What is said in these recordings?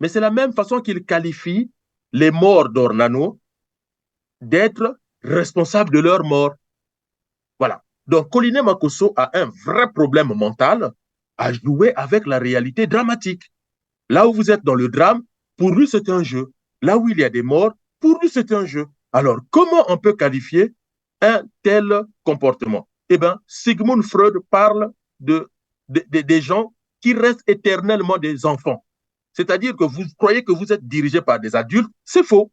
Mais c'est la même façon qu'il qualifie les morts d'Ornano d'être responsables de leur mort. Voilà. Donc, Colline Makosso a un vrai problème mental à jouer avec la réalité dramatique. Là où vous êtes dans le drame, pour lui, c'est un jeu. Là où il y a des morts, pour lui, c'est un jeu. Alors, comment on peut qualifier un tel comportement? Eh bien, Sigmund Freud parle des gens qui restent éternellement des enfants. C'est-à-dire que vous croyez que vous êtes dirigé par des adultes, c'est faux.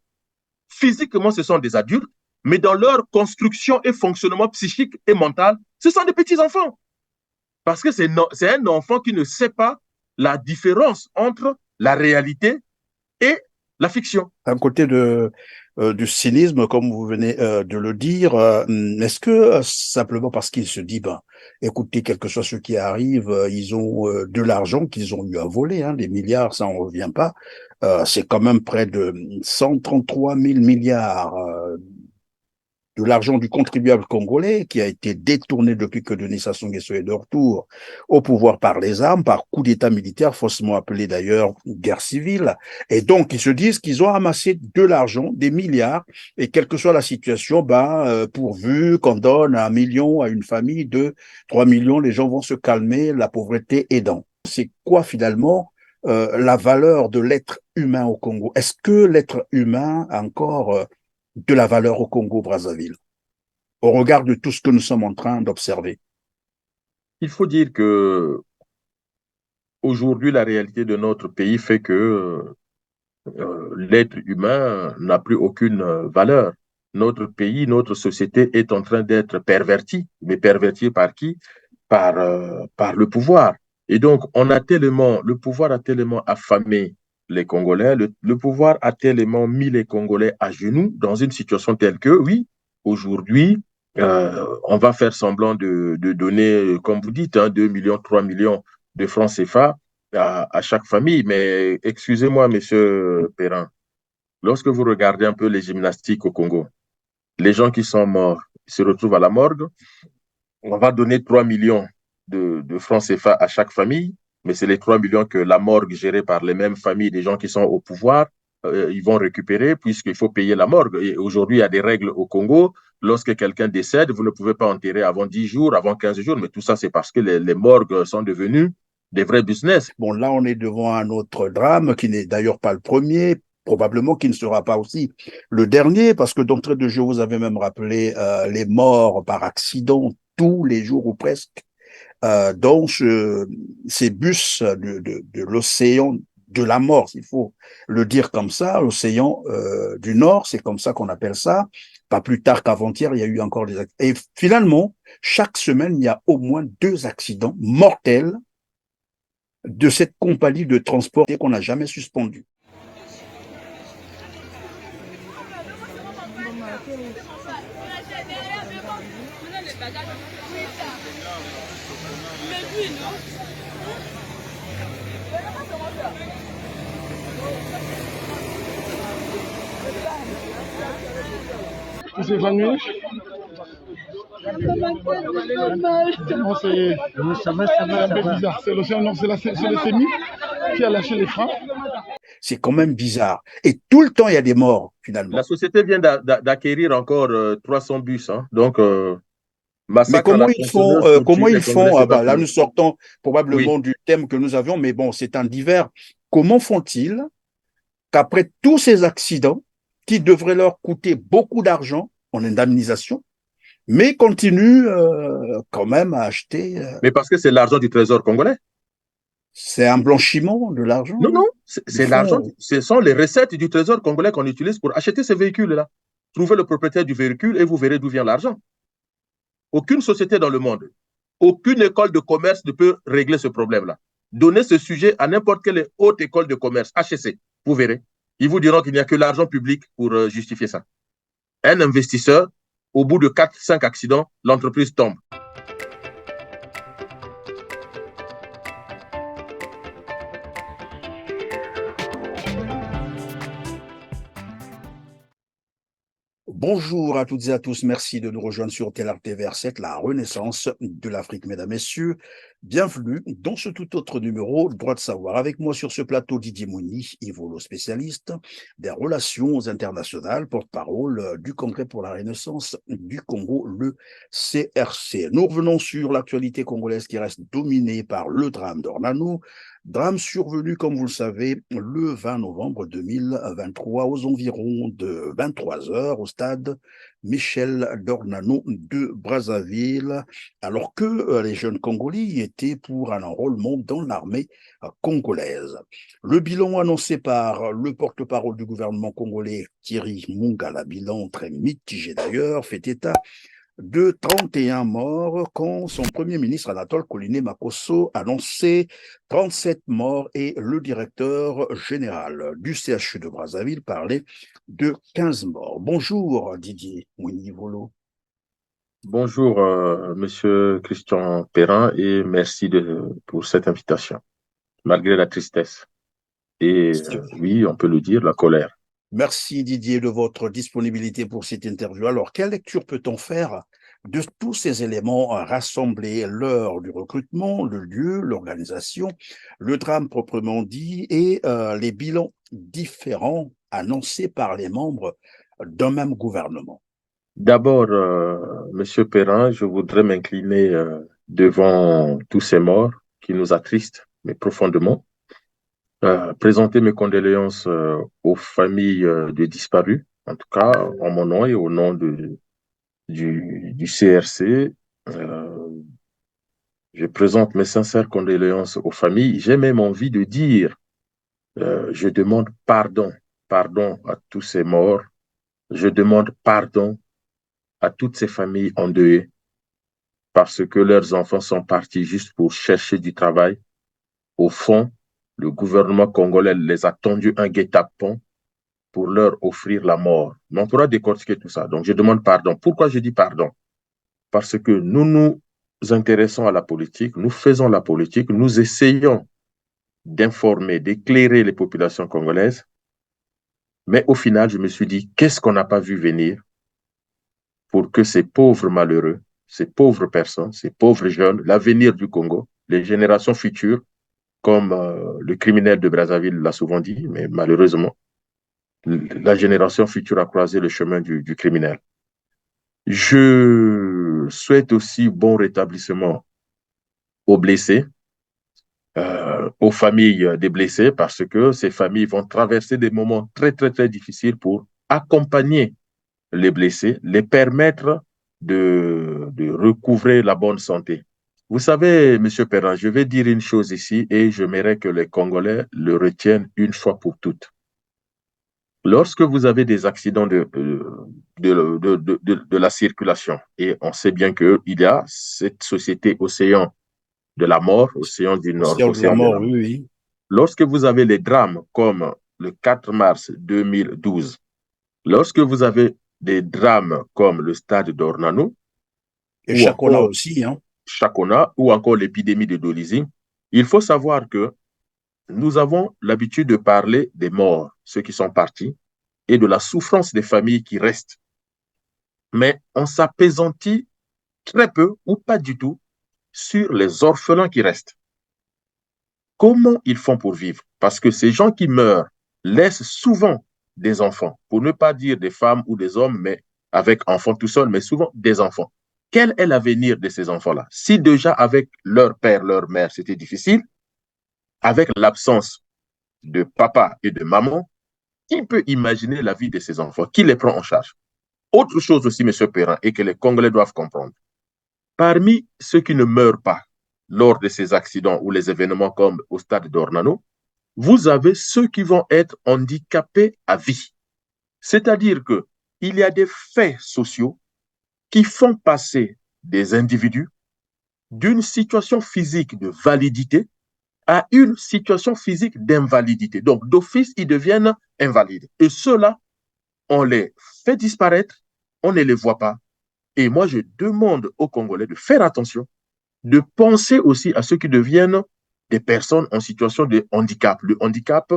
Physiquement, ce sont des adultes, mais dans leur construction et fonctionnement psychique et mental, ce sont des petits-enfants. Parce que c'est un enfant qui ne sait pas la différence entre la réalité et la fiction. Un côté du cynisme, comme vous venez de le dire, est-ce que simplement parce qu'il se dit, ben, écoutez, quel que soit ce qui arrive, ils ont de l'argent qu'ils ont eu à voler, hein, des milliards, ça on revient pas, c'est quand même près de 133 000 milliards de l'argent du contribuable congolais qui a été détourné depuis que Denis Sassou Nguesso est de retour au pouvoir par les armes, par coup d'État militaire, faussement appelé d'ailleurs guerre civile. Et donc, ils se disent qu'ils ont amassé de l'argent, des milliards, et quelle que soit la situation, pourvu qu'on donne 1 million à une famille de 3 millions, les gens vont se calmer, la pauvreté aidant. C'est quoi finalement la valeur de l'être humain au Congo? Est-ce que l'être humain a encore de la valeur au Congo-Brazzaville, au regard de tout ce que nous sommes en train d'observer? Il faut dire que aujourd'hui, la réalité de notre pays fait que l'être humain n'a plus aucune valeur. Notre pays, notre société est en train d'être pervertie. Mais pervertie par qui? Par le pouvoir. Et donc, le pouvoir a tellement affamé les Congolais, le pouvoir a tellement mis les Congolais à genoux dans une situation telle que, oui, aujourd'hui, on va faire semblant de donner, comme vous dites, hein, 2 millions, 3 millions de francs CFA à chaque famille. Mais excusez-moi, monsieur Perrin, lorsque vous regardez un peu les gymnastiques au Congo, les gens qui sont morts se retrouvent à la morgue, on va donner 3 millions de francs CFA à chaque famille, mais c'est les 3 millions que la morgue gérée par les mêmes familles des gens qui sont au pouvoir, ils vont récupérer puisqu'il faut payer la morgue. Et aujourd'hui, il y a des règles au Congo. Lorsque quelqu'un décède, vous ne pouvez pas enterrer avant 10 jours, avant 15 jours, mais tout ça, c'est parce que les morgues sont devenues des vrais business. Bon, là, on est devant un autre drame qui n'est d'ailleurs pas le premier, probablement qui ne sera pas aussi le dernier, parce que d'entrée de jeu, vous avez même rappelé les morts par accident tous les jours ou presque dans ces bus de l'océan de la mort, il faut le dire comme ça, l'océan du Nord, c'est comme ça qu'on appelle ça. Pas plus tard qu'avant-hier, il y a eu encore des accidents. Et finalement, chaque semaine, il y a au moins 2 accidents mortels de cette compagnie de transport qu'on n'a jamais suspendue. Tu s'est évanoui? Non, c'est un peu bizarre. C'est l'océan, non, c'est le CEMI qui a lâché les freins. C'est quand même bizarre. Et tout le temps, il y a des morts, La finalement. société vient d'acquérir encore 300 bus. Hein. Donc, Mais massacre à la tronçonneuse pour tuer comment ils les Congolais, font c'est pas là, fini. nous sortons Oui. probablement du thème que nous avions, mais bon, c'est un divers. Comment font-ils qu'après tous ces accidents, qui devraient leur coûter beaucoup d'argent en indemnisation, mais continuent quand même à acheter Mais parce que c'est l'argent du trésor congolais. c'est un blanchiment de l'argent, Non, hein. non, Ils c'est l'argent, font. ce sont les recettes du trésor congolais qu'on utilise pour acheter ces véhicules-là. Trouvez le propriétaire du véhicule et vous verrez d'où vient l'argent. Aucune société dans le monde, aucune école de commerce ne peut régler ce problème-là. Donnez ce sujet à n'importe quelle haute école de commerce, HEC, vous verrez. Ils vous diront qu'il n'y a que l'argent public pour justifier ça. Un investisseur, au bout de 4, 5 accidents, l'entreprise tombe. Bonjour à toutes et à tous, merci de nous rejoindre sur TELAR TV7, la renaissance de l'Afrique, mesdames, messieurs. Bienvenue dans ce tout autre numéro, Droit de savoir. Avec moi sur ce plateau, Didier Mouni, Yvolo spécialiste des relations internationales, porte-parole du Congrès pour la Renaissance du Congo, le CRC. Nous revenons sur l'actualité congolaise qui reste dominée par le drame d'Ornano. Drame survenu, comme vous le savez, le 20 novembre 2023 aux environs de 23 heures au stade Michel Dornano de Brazzaville, alors que les jeunes Congolais y étaient pour un enrôlement dans l'armée congolaise. Le bilan annoncé par le porte-parole du gouvernement congolais, Thierry Mungala, bilan très mitigé d'ailleurs, fait état de 31 morts quand son premier ministre Anatole Koliné Makosso annonçait 37 morts et le directeur général du CHU de Brazzaville parlait de 15 morts. Bonjour Didier Mounivolo. Bonjour, Monsieur Christian Perrin, et merci pour cette invitation, malgré la tristesse. Et oui, on peut le dire, la colère. Merci Didier de votre disponibilité pour cette interview. Alors, quelle lecture peut-on faire de tous ces éléments rassemblés, l'heure du recrutement, le lieu, l'organisation, le drame proprement dit et les bilans différents annoncés par les membres d'un même gouvernement? D'abord, Monsieur Perrin, je voudrais m'incliner devant tous ces morts qui nous attristent, mais profondément. Présenter mes condoléances aux familles des disparus, en tout cas en mon nom et au nom du CRC. Je présente mes sincères condoléances aux familles. J'ai même envie de dire, je demande pardon, pardon à tous ces morts. Je demande pardon à toutes ces familles endeuillées parce que leurs enfants sont partis juste pour chercher du travail. Au fond, le gouvernement congolais les a tendus un guet-apens pour leur offrir la mort. Mais on pourra décortiquer tout ça. Donc, je demande pardon. Pourquoi je dis pardon? Parce que nous nous intéressons à la politique, nous faisons la politique, nous essayons d'informer, d'éclairer les populations congolaises. Mais au final, je me suis dit, qu'est-ce qu'on n'a pas vu venir pour que ces pauvres malheureux, ces pauvres personnes, ces pauvres jeunes, l'avenir du Congo, les générations futures, comme le criminel de Brazzaville l'a souvent dit, mais malheureusement, la génération future a croisé le chemin du criminel. Je souhaite aussi bon rétablissement aux blessés, aux familles des blessés, parce que ces familles vont traverser des moments très, très, très difficiles pour accompagner les blessés, les permettre de recouvrer la bonne santé. Vous savez, M. Perrin, je vais dire une chose ici et j'aimerais que les Congolais le retiennent une fois pour toutes. Lorsque vous avez des accidents de la circulation, et on sait bien qu'il y a cette société océan de la mort, océan du Nord, Océan de la océan de mort, la mort. oui, oui. Lorsque vous avez les drames comme le 4 mars 2012, lorsque vous avez des drames comme le stade d'Ornano, Et ou Chakona encore aussi, hein. Chakona, ou encore l'épidémie de Dolisie, il faut savoir que nous avons l'habitude de parler des morts, ceux qui sont partis, et de la souffrance des familles qui restent. Mais on s'appesantit très peu ou pas du tout sur les orphelins qui restent. Comment ils font pour vivre? Parce que ces gens qui meurent laissent souvent des enfants, pour ne pas dire des femmes ou des hommes, mais avec enfants tout seuls, mais souvent des enfants. Quel est l'avenir de ces enfants-là? Si déjà avec leur père, leur mère, c'était difficile, avec l'absence de papa et de maman, qui peut imaginer la vie de ces enfants? Qui les prend en charge? Autre chose aussi, M. Perrin, et que les Congolais doivent comprendre. Parmi ceux qui ne meurent pas lors de ces accidents ou les événements comme au stade d'Ornano, vous avez ceux qui vont être handicapés à vie. C'est-à-dire qu'il y a des faits sociaux qui font passer des individus d'une situation physique de validité à une situation physique d'invalidité. Donc, d'office, ils deviennent invalides. Et ceux-là, on les fait disparaître, on ne les voit pas. Et moi, je demande aux Congolais de faire attention, de penser aussi à ceux qui deviennent des personnes en situation de handicap. Le handicap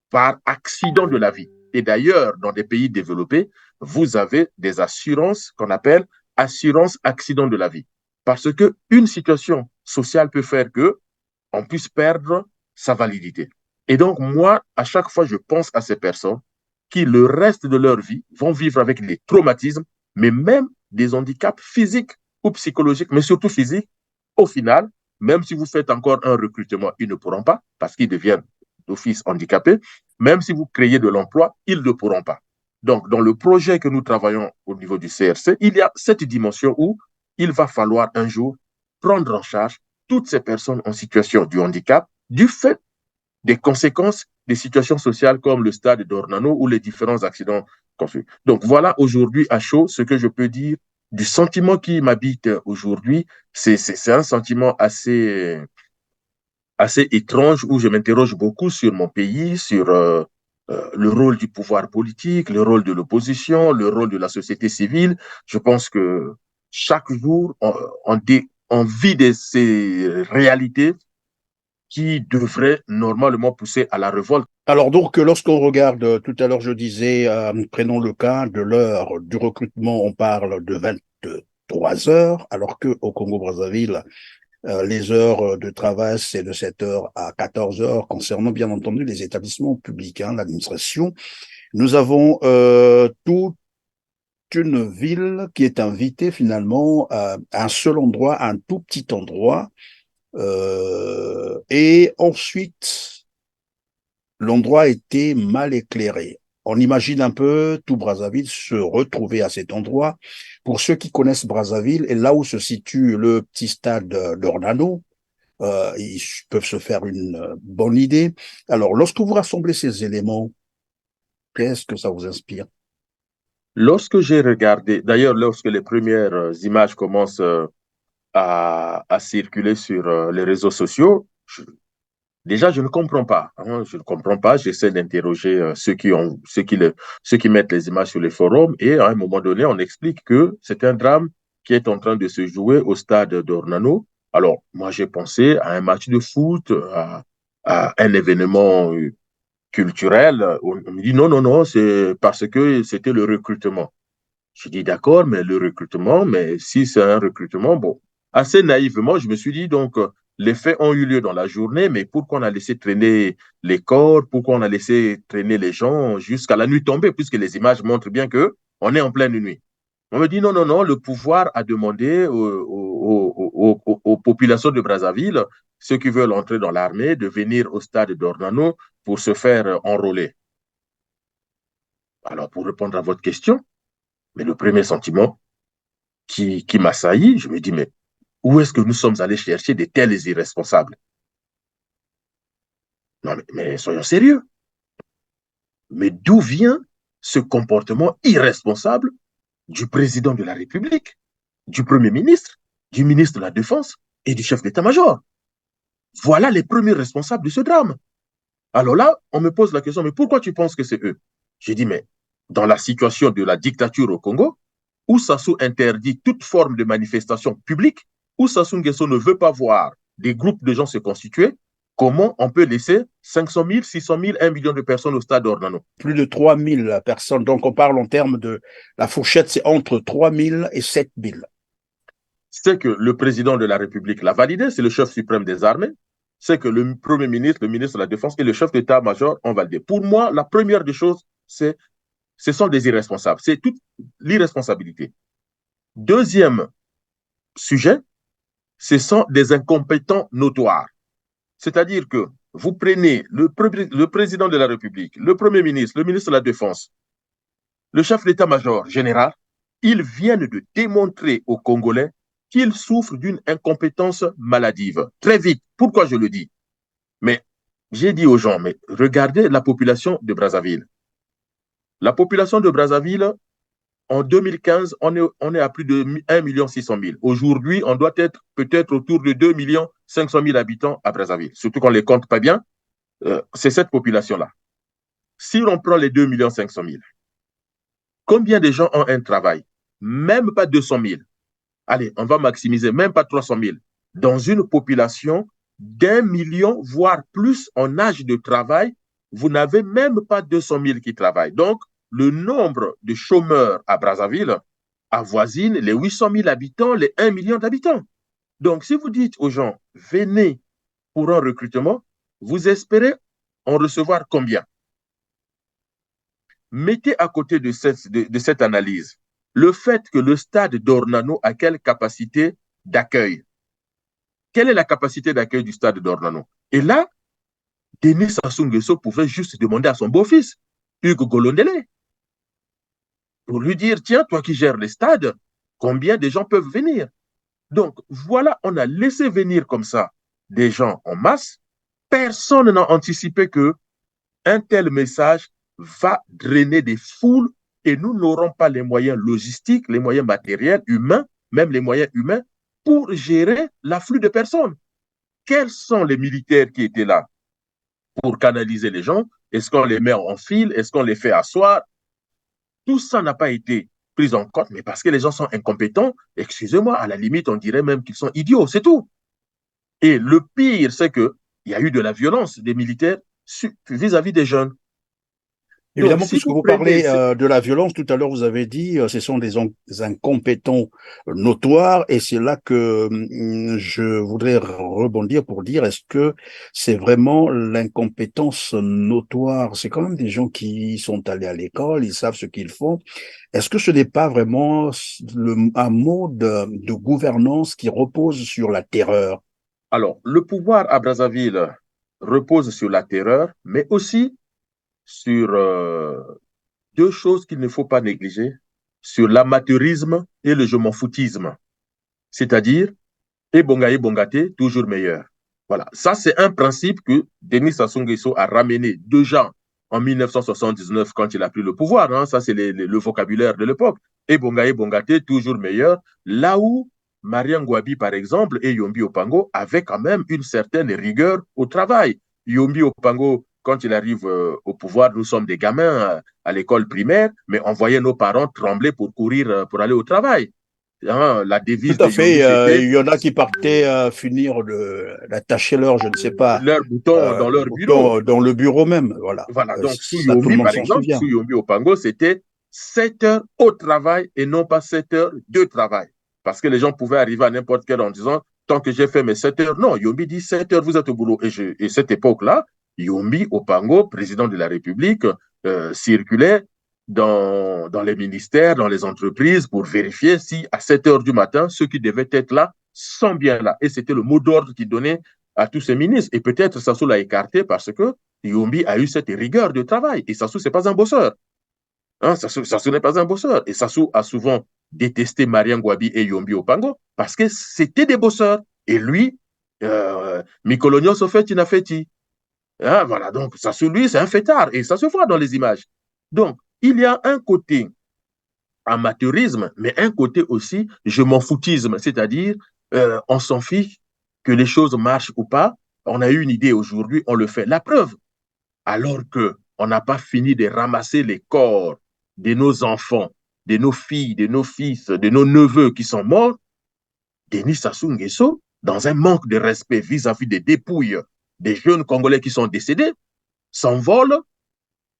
par accident de la vie. Et d'ailleurs, dans des pays développés, vous avez des assurances qu'on appelle assurance accident de la vie. Parce qu'une situation sociale peut faire que on puisse perdre sa validité. Et donc, moi, à chaque fois, je pense à ces personnes qui, le reste de leur vie, vont vivre avec des traumatismes, mais même des handicaps physiques ou psychologiques, mais surtout physiques. Au final, même si vous faites encore un recrutement, ils ne pourront pas parce qu'ils deviennent d'office handicapés. Même si vous créez de l'emploi, ils ne pourront pas. Donc, dans le projet que nous travaillons au niveau du CRC, il y a cette dimension où il va falloir un jour prendre en charge toutes ces personnes en situation de handicap du fait des conséquences des situations sociales comme le stade d'Ornano ou les différents accidents. Donc voilà aujourd'hui à chaud ce que je peux dire du sentiment qui m'habite aujourd'hui. C'est un sentiment assez étrange où je m'interroge beaucoup sur mon pays, sur le rôle du pouvoir politique, le rôle de l'opposition, le rôle de la société civile. Je pense que chaque jour, on vit de ces réalités qui devraient normalement pousser à la révolte. Alors donc, lorsqu'on regarde, tout à l'heure je disais, prenons le cas de l'heure du recrutement, on parle de 23 heures, alors que au Congo-Brazzaville, les heures de travail, c'est de 7 heures à 14 heures, concernant bien entendu les établissements publics, hein, l'administration. Nous avons toute une ville qui est invitée finalement à un seul endroit, à un tout petit endroit, et ensuite, l'endroit était mal éclairé. On imagine un peu tout Brazzaville se retrouver à cet endroit. Pour ceux qui connaissent Brazzaville et là où se situe le petit stade d'Ornano, ils peuvent se faire une bonne idée. Alors, lorsque vous rassemblez ces éléments, qu'est-ce que ça vous inspire? Lorsque j'ai regardé, d'ailleurs, lorsque les premières images commencent à circuler sur les réseaux sociaux, déjà, je ne comprends pas. Hein, je ne comprends pas. J'essaie d'interroger ceux qui mettent les images sur les forums. Et à un moment donné, on explique que c'est un drame qui est en train de se jouer au stade d'Ornano. Alors, moi, j'ai pensé à un match de foot, à un événement culturel. On me dit non, non, non, c'est parce que c'était le recrutement. Je dis d'accord, mais le recrutement, mais si c'est un recrutement, bon, assez naïvement, je me suis dit donc, les faits ont eu lieu dans la journée, mais pourquoi on a laissé traîner les corps, pourquoi on a laissé traîner les gens jusqu'à la nuit tombée, puisque les images montrent bien que on est en pleine nuit. On me dit non, non, non, le pouvoir a demandé aux populations de Brazzaville, ceux qui veulent entrer dans l'armée, de venir au stade d'Ornano pour se faire enrôler. Alors, pour répondre à votre question, mais le premier sentiment qui m'assaillit, je me dis, mais où est-ce que nous sommes allés chercher de tels irresponsables? Non, mais soyons sérieux. Mais d'où vient ce comportement irresponsable du président de la République, du Premier ministre, du ministre de la Défense et du chef d'état-major? Voilà les premiers responsables de ce drame. Alors là, on me pose la question, mais pourquoi tu penses que c'est eux? J'ai dit, mais dans la situation de la dictature au Congo, où Sassou interdit toute forme de manifestation publique, où Sassou Nguesso ne veut pas voir des groupes de gens se constituer, comment on peut laisser 500 000, 600 000, 1 million de personnes au stade d'Ornano? Plus de 3000 personnes. Donc, on parle en termes de la fourchette, c'est entre 3000 et 7000. C'est que le président de la République l'a validé, c'est le chef suprême des armées, c'est que le Premier ministre, le ministre de la Défense et le chef d'état-major ont validé. Pour moi, la première des choses, ce sont des irresponsables. C'est toute l'irresponsabilité. Deuxième sujet, ce sont des incompétents notoires. C'est-à-dire que vous prenez le président de la République, le Premier ministre, le ministre de la Défense, le chef d'état-major général, ils viennent de démontrer aux Congolais qu'ils souffrent d'une incompétence maladive. Très vite. Pourquoi je le dis? Mais j'ai dit aux gens, mais regardez la population de Brazzaville. La population de Brazzaville, en 2015, on est à plus de 1 600 000. Aujourd'hui, on doit être peut-être autour de 2 500 000 habitants à Brazzaville. Surtout qu'on ne les compte pas bien, c'est cette population-là. Si on prend les 2 500 000, combien de gens ont un travail? Même pas 200 000. Allez, on va maximiser, même pas 300 000. Dans une population d'1 million, voire plus en âge de travail, vous n'avez même pas 200 000 qui travaillent. Donc, le nombre de chômeurs à Brazzaville avoisine les 800 000 habitants, les 1 million d'habitants. Donc, si vous dites aux gens, venez pour un recrutement, vous espérez en recevoir combien? Mettez à côté de cette analyse le fait que le stade d'Ornano a quelle capacité d'accueil? Quelle est la capacité d'accueil du stade d'Ornano? Et là, Denis Sassou Nguesso pouvait juste demander à son beau-fils, Hugues Golondele, pour lui dire, tiens, toi qui gères les stades, combien de gens peuvent venir? Donc, voilà, on a laissé venir comme ça des gens en masse. Personne n'a anticipé que un tel message va drainer des foules et nous n'aurons pas les moyens logistiques, les moyens matériels, humains, même les moyens humains, pour gérer l'afflux de personnes. Quels sont les militaires qui étaient là pour canaliser les gens? Est-ce qu'on les met en file? Est-ce qu'on les fait asseoir? Tout ça n'a pas été pris en compte, mais parce que les gens sont incompétents, excusez-moi, à la limite, on dirait même qu'ils sont idiots, c'est tout. Et le pire, c'est qu'il y a eu de la violence des militaires vis-à-vis des jeunes. Donc, Évidemment, si puisque vous vous prenez... parlez de la violence, tout à l'heure vous avez dit ce sont des incompétents notoires, et c'est là que je voudrais rebondir pour dire, est-ce que c'est vraiment l'incompétence notoire? C'est quand même des gens qui sont allés à l'école, ils savent ce qu'ils font. Est-ce que ce n'est pas vraiment un mode de gouvernance qui repose sur la terreur? Alors, le pouvoir à Brazzaville repose sur la terreur, mais aussi sur deux choses qu'il ne faut pas négliger, sur l'amateurisme et le je m'en foutisme. C'est-à-dire, et Bongate, toujours meilleur. Voilà, ça c'est un principe que Denis Sassou Nguesso a ramené déjà en 1979 quand il a pris le pouvoir. Hein. Ça c'est le vocabulaire de l'époque. Et Bongate, toujours meilleur. Là où Mariam Gwabi, par exemple, et Yombi Opango avaient quand même une certaine rigueur au travail. Yombi Opango, quand il arrive au pouvoir, nous sommes des gamins à l'école primaire, mais on voyait nos parents trembler pour courir, pour aller au travail. Hein, la Tout devise à de fait. Yombi, c'était Il y en a qui partaient finir d'attacher leur, je ne sais pas, leurs boutons dans leur bureau. bouton dans le bureau même. Voilà. Voilà, donc Ça, tout le Souyomi, monde par s'en exemple, souvient. Souyomi au Pango, c'était 7 heures au travail et non pas 7 heures de travail. Parce que les gens pouvaient arriver à n'importe quelle heure en disant, tant que j'ai fait mes 7 heures, non, Yomi dit 7 heures, vous êtes au boulot. Et cette époque-là, Yomi au Pango, président de la République, circulait dans les ministères, dans les entreprises pour vérifier si à 7 heures du matin, ceux qui devaient être là sont bien là. Et c'était le mot d'ordre qu'il donnait à tous ces ministres. Et peut-être Sassou l'a écarté parce que Yombi a eu cette rigueur de travail. Et Sassou, ce n'est pas un bosseur. Hein, Sassou n'est pas un bosseur. Et Sassou a souvent détesté Mariam Gwabi et Yombi Opango parce que c'était des bosseurs. Et lui, Mikolonio Sofeti n'a fait. Hein, voilà, donc Sassou, lui, c'est un fêtard. Et ça se voit dans les images. Donc, il y a un côté amateurisme, mais un côté aussi je m'en foutisme, c'est-à-dire on s'en fiche que les choses marchent ou pas. On a eu une idée aujourd'hui, on le fait. La preuve, alors que on n'a pas fini de ramasser les corps de nos enfants, de nos filles, de nos fils, de nos neveux qui sont morts, Denis Sassou Nguesso, dans un manque de respect vis-à-vis des dépouilles des jeunes Congolais qui sont décédés, s'envole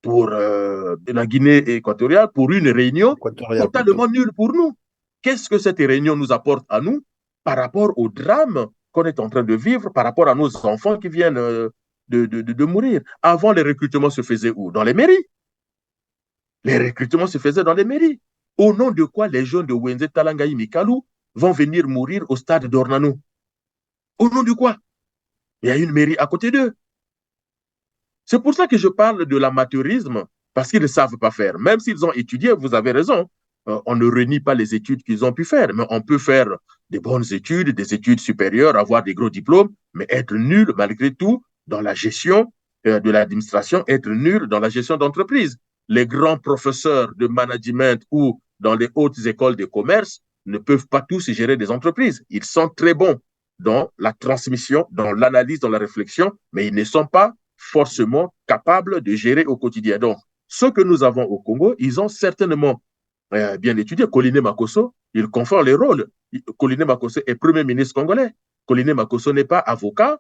pour la Guinée équatoriale pour une réunion Équatorial plutôt. totalement nulle pour nous. Qu'est-ce que cette réunion nous apporte à nous par rapport au drame qu'on est en train de vivre, par rapport à nos enfants qui viennent de mourir? Avant, les recrutements se faisaient où? Dans les mairies. Les recrutements se faisaient dans les mairies. Au nom de quoi les jeunes de Wenze, Talangaï, Mikalou vont venir mourir au stade d'Ornano? Au nom de quoi? Il y a une mairie à côté d'eux. C'est pour ça que je parle de l'amateurisme, parce qu'ils ne savent pas faire. Même s'ils ont étudié, vous avez raison, on ne renie pas les études qu'ils ont pu faire, mais on peut faire des bonnes études, des études supérieures, avoir des gros diplômes, mais être nul malgré tout dans la gestion de l'administration, être nul dans la gestion d'entreprise. Les grands professeurs de management ou dans les hautes écoles de commerce ne peuvent pas tous gérer des entreprises. Ils sont très bons dans la transmission, dans l'analyse, dans la réflexion, mais ils ne sont pas forcément capables de gérer au quotidien. Donc, ce que nous avons au Congo, ils ont certainement bien étudié. Koliné Makosso, il confond les rôles. Koliné Makosso est Premier ministre congolais. Koliné Makosso n'est pas avocat.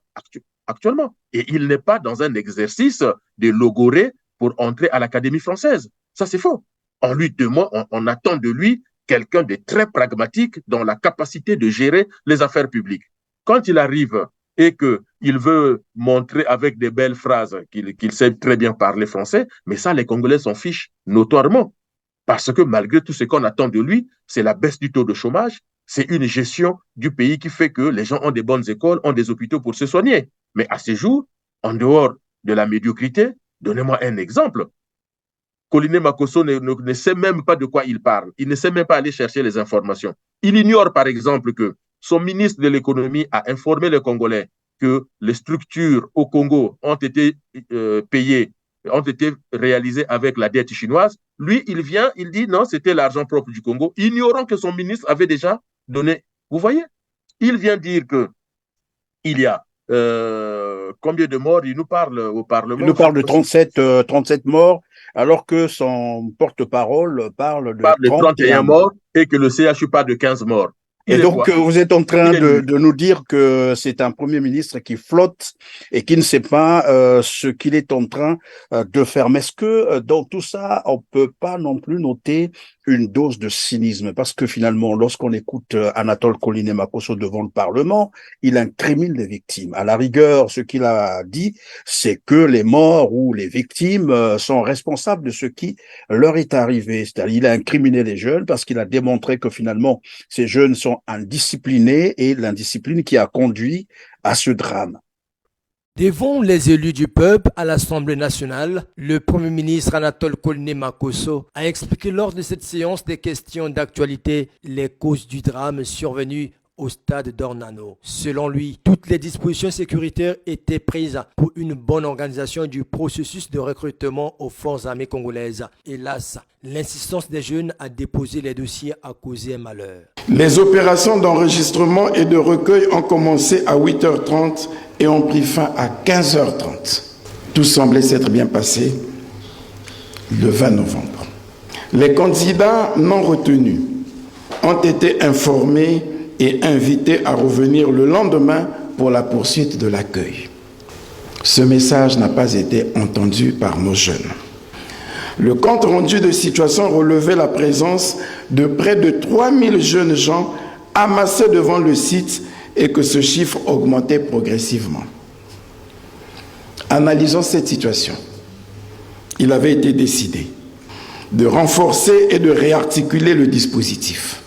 actuellement. Et il n'est pas dans un exercice de logoré pour entrer à l'Académie française. Ça, c'est faux. On lui demande, on attend de lui quelqu'un de très pragmatique dans la capacité de gérer les affaires publiques. Quand il arrive et qu'il veut montrer avec des belles phrases qu'il sait très bien parler français, mais ça, les Congolais s'en fichent notoirement. Parce que malgré tout ce qu'on attend de lui, c'est la baisse du taux de chômage, c'est une gestion du pays qui fait que les gens ont des bonnes écoles, ont des hôpitaux pour se soigner. Mais à ce jour, en dehors de la médiocrité, donnez-moi un exemple. Koliné Makosso ne sait même pas de quoi il parle. Il ne sait même pas aller chercher les informations. Il ignore, par exemple, que son ministre de l'économie a informé les Congolais que les structures au Congo ont été payées, ont été réalisées avec la dette chinoise. Lui, il vient, il dit non, c'était l'argent propre du Congo, ignorant que son ministre avait déjà donné. Vous voyez, il vient dire qu'il y a combien de morts? Il nous parle au Il Parlement. nous parle de 37 morts, alors que son porte-parole parle de Parle de 31 31 morts. morts et que le CHU parle de 15 morts. Et Il est donc, quoi? vous êtes en train Il est nul. de nous dire que c'est un Premier ministre qui flotte et qui ne sait pas ce qu'il est en train de faire. Mais est-ce que dans tout ça, on peut pas non plus noter une dose de cynisme? Parce que finalement, lorsqu'on écoute Anatole Koliné Makosso devant le Parlement, il incrimine les victimes. À la rigueur, ce qu'il a dit, c'est que les morts ou les victimes sont responsables de ce qui leur est arrivé. C'est-à-dire, il a incriminé les jeunes parce qu'il a démontré que finalement, ces jeunes sont indisciplinés et l'indiscipline qui a conduit à ce drame. Devant les élus du peuple à l'Assemblée nationale, le Premier ministre Anatole Koliné Makosso a expliqué lors de cette séance des questions d'actualité les causes du drame survenu au stade d'Ornano. Selon lui, toutes les dispositions sécuritaires étaient prises pour une bonne organisation du processus de recrutement aux forces armées congolaises. Hélas, l'insistance des jeunes à déposer les dossiers a causé un malheur. Les opérations d'enregistrement et de recueil ont commencé à 8h30 et ont pris fin à 15h30. Tout semblait s'être bien passé le 20 novembre. Les candidats non retenus ont été informés et invités à revenir le lendemain pour la poursuite de l'accueil. Ce message n'a pas été entendu par nos jeunes. Le compte rendu de situation relevait la présence de près de 3000 jeunes gens amassés devant le site et que ce chiffre augmentait progressivement. Analysons cette situation. Il avait été décidé de renforcer et de réarticuler le dispositif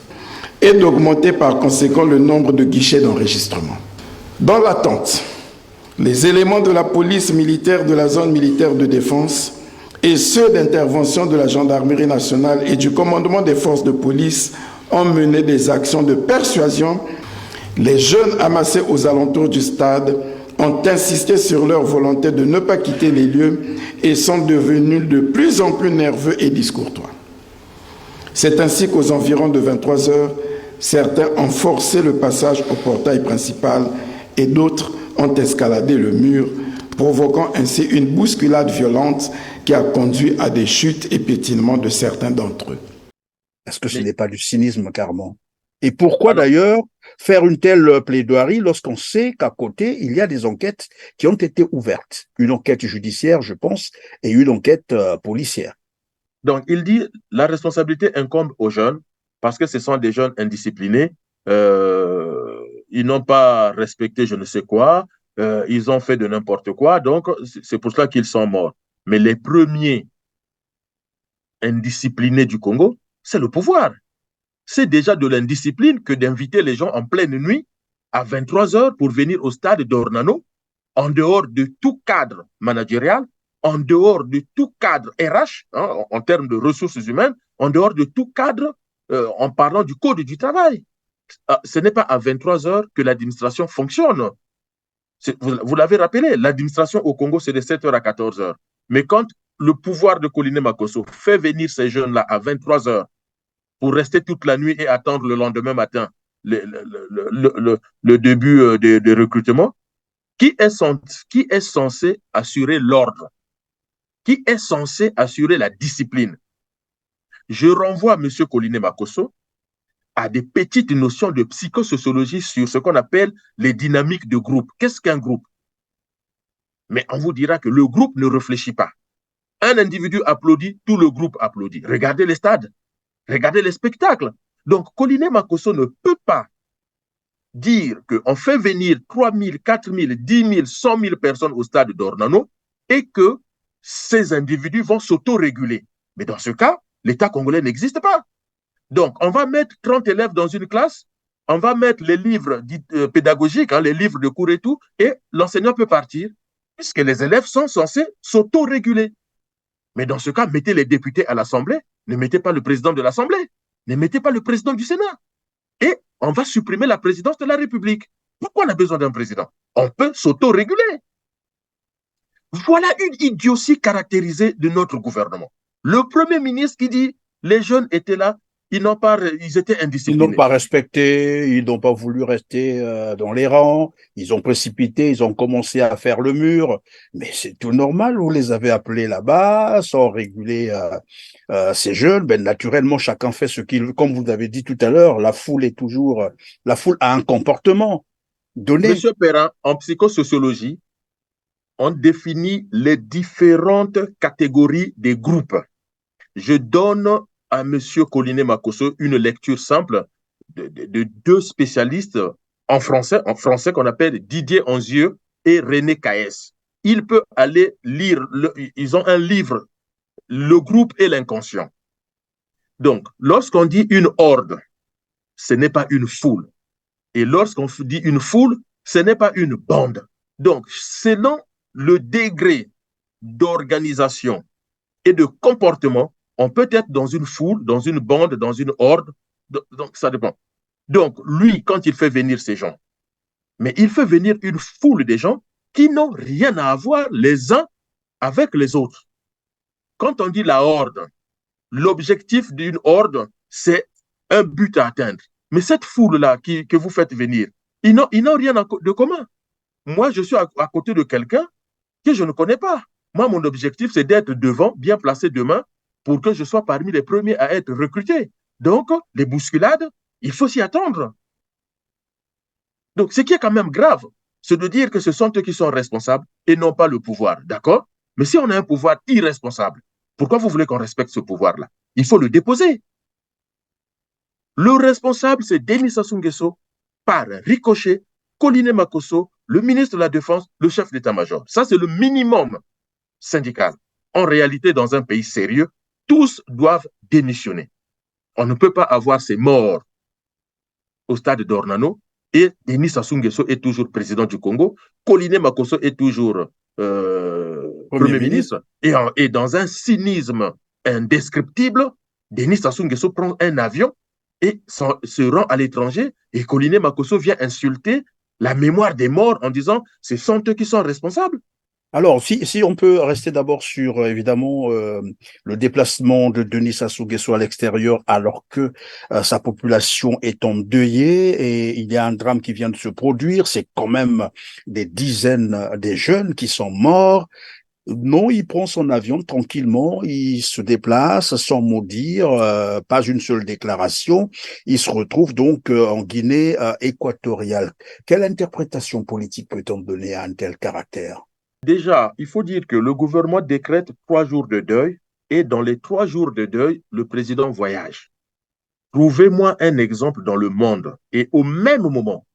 et d'augmenter par conséquent le nombre de guichets d'enregistrement. Dans l'attente, les éléments de la police militaire de la zone militaire de défense et ceux d'intervention de la gendarmerie nationale et du commandement des forces de police ont mené des actions de persuasion. Les jeunes amassés aux alentours du stade ont insisté sur leur volonté de ne pas quitter les lieux et sont devenus de plus en plus nerveux et discourtois. C'est ainsi qu'aux environs de 23 heures, certains ont forcé le passage au portail principal et d'autres ont escaladé le mur, provoquant ainsi une bousculade violente qui a conduit à des chutes et piétinements de certains d'entre eux. Est-ce que ce n'est pas du cynisme, Carmen? Et pourquoi d'ailleurs faire une telle plaidoirie lorsqu'on sait qu'à côté, il y a des enquêtes qui ont été ouvertes? Une enquête judiciaire, je pense, et une enquête policière. Donc, il dit la responsabilité incombe aux jeunes parce que ce sont des jeunes indisciplinés. Ils n'ont pas respecté je ne sais quoi. Ils ont fait de n'importe quoi. Donc, c'est pour cela qu'ils sont morts. Mais les premiers indisciplinés du Congo, c'est le pouvoir. C'est déjà de l'indiscipline que d'inviter les gens en pleine nuit à 23 heures pour venir au stade d'Ornano, en dehors de tout cadre managérial, en dehors de tout cadre RH, hein, en termes de ressources humaines, en dehors de tout cadre en parlant du code du travail. Ce n'est pas à 23 heures que l'administration fonctionne. Vous l'avez rappelé, l'administration au Congo, c'est de 7 heures à 14 heures. Mais quand le pouvoir de Koliné Makosso fait venir ces jeunes-là à 23 heures pour rester toute la nuit et attendre le lendemain matin le début de recrutement, qui est censé assurer l'ordre? Qui est censé assurer la discipline? Je renvoie M. Koliné Makosso à des petites notions de psychosociologie sur ce qu'on appelle les dynamiques de groupe. Qu'est-ce qu'un groupe? Mais on vous dira que le groupe ne réfléchit pas. Un individu applaudit, tout le groupe applaudit. Regardez les stades, regardez les spectacles. Donc, Koliné Makosso ne peut pas dire qu'on fait venir 3 000, 4 000, 10 000, 100 000 personnes au stade d'Ornano et que ces individus vont s'autoréguler. Mais dans ce cas, l'État congolais n'existe pas. Donc, on va mettre 30 élèves dans une classe, on va mettre les livres pédagogiques, les livres de cours et tout, et l'enseignant peut partir, puisque les élèves sont censés s'autoréguler. Mais dans ce cas, mettez les députés à l'Assemblée, ne mettez pas le président de l'Assemblée, ne mettez pas le président du Sénat. Et on va supprimer la présidence de la République. Pourquoi on a besoin d'un président? On peut s'autoréguler. Voilà une idiotie caractérisée de notre gouvernement. Le Premier ministre qui dit les jeunes étaient là, ils étaient Ils n'ont indisciplinés. pas respecté, ils n'ont pas voulu rester dans les rangs, ils ont précipité, ils ont commencé à faire le mur. Mais c'est tout normal, vous les avez appelés là-bas, sans réguler ces jeunes. Ben, naturellement, chacun fait ce qu'il veut. Comme vous avez dit tout à l'heure, la foule a un comportement donné. Monsieur Perrin, en psychosociologie, on définit les différentes catégories des groupes. Je donne à M. Koliné Makosso une lecture simple de deux spécialistes en français qu'on appelle Didier Anzieux et René Caès. Il peut aller lire, ils ont un livre, Le groupe et l'inconscient. Donc, lorsqu'on dit une horde, ce n'est pas une foule. Et lorsqu'on dit une foule, ce n'est pas une bande. Donc, selon le degré d'organisation et de comportement, on peut être dans une foule, dans une bande, dans une horde. Donc, ça dépend. Donc, lui, quand il fait venir ces gens, mais il fait venir une foule de gens qui n'ont rien à voir les uns avec les autres. Quand on dit la horde, l'objectif d'une horde, c'est un but à atteindre. Mais cette foule-là que vous faites venir, ils n'ont rien de commun. Moi, je suis à côté de quelqu'un que je ne connais pas. Moi, mon objectif, c'est d'être devant, bien placé demain, pour que je sois parmi les premiers à être recruté. Donc, les bousculades, il faut s'y attendre. Donc, ce qui est quand même grave, c'est de dire que ce sont eux qui sont responsables et non pas le pouvoir, d'accord? Mais si on a un pouvoir irresponsable, pourquoi vous voulez qu'on respecte ce pouvoir-là? Il faut le déposer. Le responsable, c'est Denis Sassou Nguesso, par ricochet, Koliné Makosso, le ministre de la Défense, le chef d'état-major. Ça, c'est le minimum syndical. En réalité, dans un pays sérieux, tous doivent démissionner. On ne peut pas avoir ces morts au stade d'Ornano et Denis Sassou Nguesso est toujours président du Congo, Koliné Makosso est toujours Premier ministre. Et dans un cynisme indescriptible, Denis Sassou Nguesso prend un avion et se rend à l'étranger et Koliné Makosso vient insulter la mémoire des morts en disant ce sont eux qui sont responsables. Alors, si on peut rester d'abord sur, évidemment, le déplacement de Denis Sassou Nguesso à l'extérieur alors que sa population est endeuillée et il y a un drame qui vient de se produire, c'est quand même des dizaines de jeunes qui sont morts. Non, il prend son avion tranquillement, il se déplace sans mot dire, pas une seule déclaration. Il se retrouve donc en Guinée équatoriale. Quelle interprétation politique peut-on donner à un tel caractère? Déjà, il faut dire que le gouvernement décrète 3 jours de deuil et dans les 3 jours de deuil, le président voyage. Trouvez-moi un exemple dans le monde et au même moment,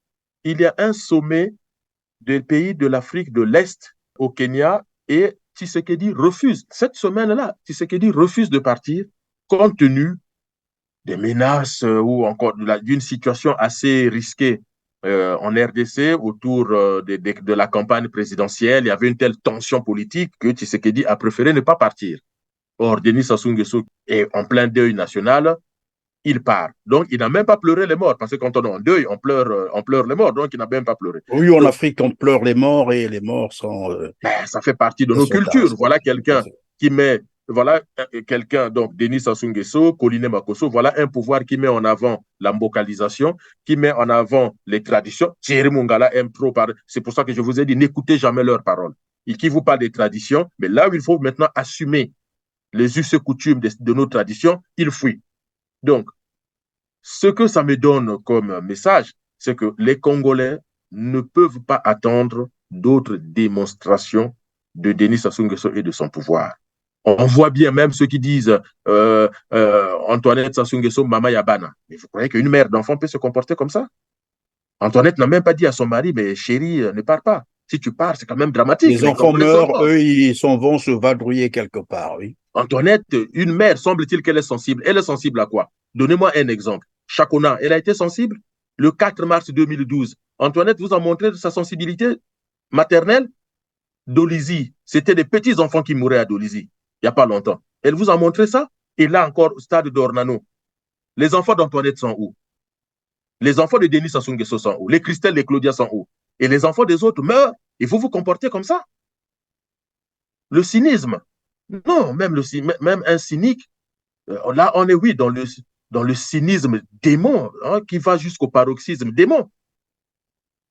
il y a un sommet des pays de l'Afrique de l'Est au Kenya et Tshisekedi refuse. Cette semaine-là, Tshisekedi refuse de partir compte tenu des menaces ou encore d'une situation assez risquée en RDC autour de la campagne présidentielle. Il y avait une telle tension politique que Tshisekedi a préféré ne pas partir. Or, Denis Sassou Nguesso est en plein deuil national, il part. Donc, il n'a même pas pleuré les morts, parce que quand on est en deuil, on pleure les morts, donc il n'a même pas pleuré. Oui, en donc, Afrique, on pleure les morts et les morts sont... ça fait partie de nos cultures. Voilà quelqu'un qui met... Voilà quelqu'un, donc Denis Sassou Nguesso, Koliné Makosso, voilà un pouvoir qui met en avant la mbokalisation, qui met en avant les traditions. Thierry Mungala aime trop parler. C'est pour ça que je vous ai dit, n'écoutez jamais leurs paroles. Et qui vous parle des traditions, mais là où il faut maintenant assumer les us et coutumes de nos traditions, il fuit. Donc, ce que ça me donne comme message, c'est que les Congolais ne peuvent pas attendre d'autres démonstrations de Denis Sassou Nguesso et de son pouvoir. On voit bien même ceux qui disent Antoinette Sassou Nguesso, Mama Yabana. Mais vous croyez qu'une mère d'enfant peut se comporter comme ça? Antoinette n'a même pas dit à son mari, mais chérie, ne pars pas. Si tu pars, c'est quand même dramatique. Les Les enfants Congolais sont meurent, morts. eux, ils s'en vont se vadrouiller quelque part, oui. Antoinette, une mère, semble-t-il qu'elle est sensible. Elle est sensible à quoi? Donnez-moi un exemple. Chacona, elle a été sensible le 4 mars 2012. Antoinette vous a montré sa sensibilité maternelle. Dolisie, c'était des petits-enfants qui mouraient à Dolisie, il n'y a pas longtemps. Elle vous a montré ça? Et là encore, au stade d'Ornano, les enfants d'Antoinette sont où? Les enfants de Denis Sassou Nguesso sont où? Les Christelle, les Claudia sont où? Et les enfants des autres meurent. Et vous vous comportez comme ça? Le cynisme. Non, même un cynique, là, on est, oui, dans le cynisme démon, hein, qui va jusqu'au paroxysme démon.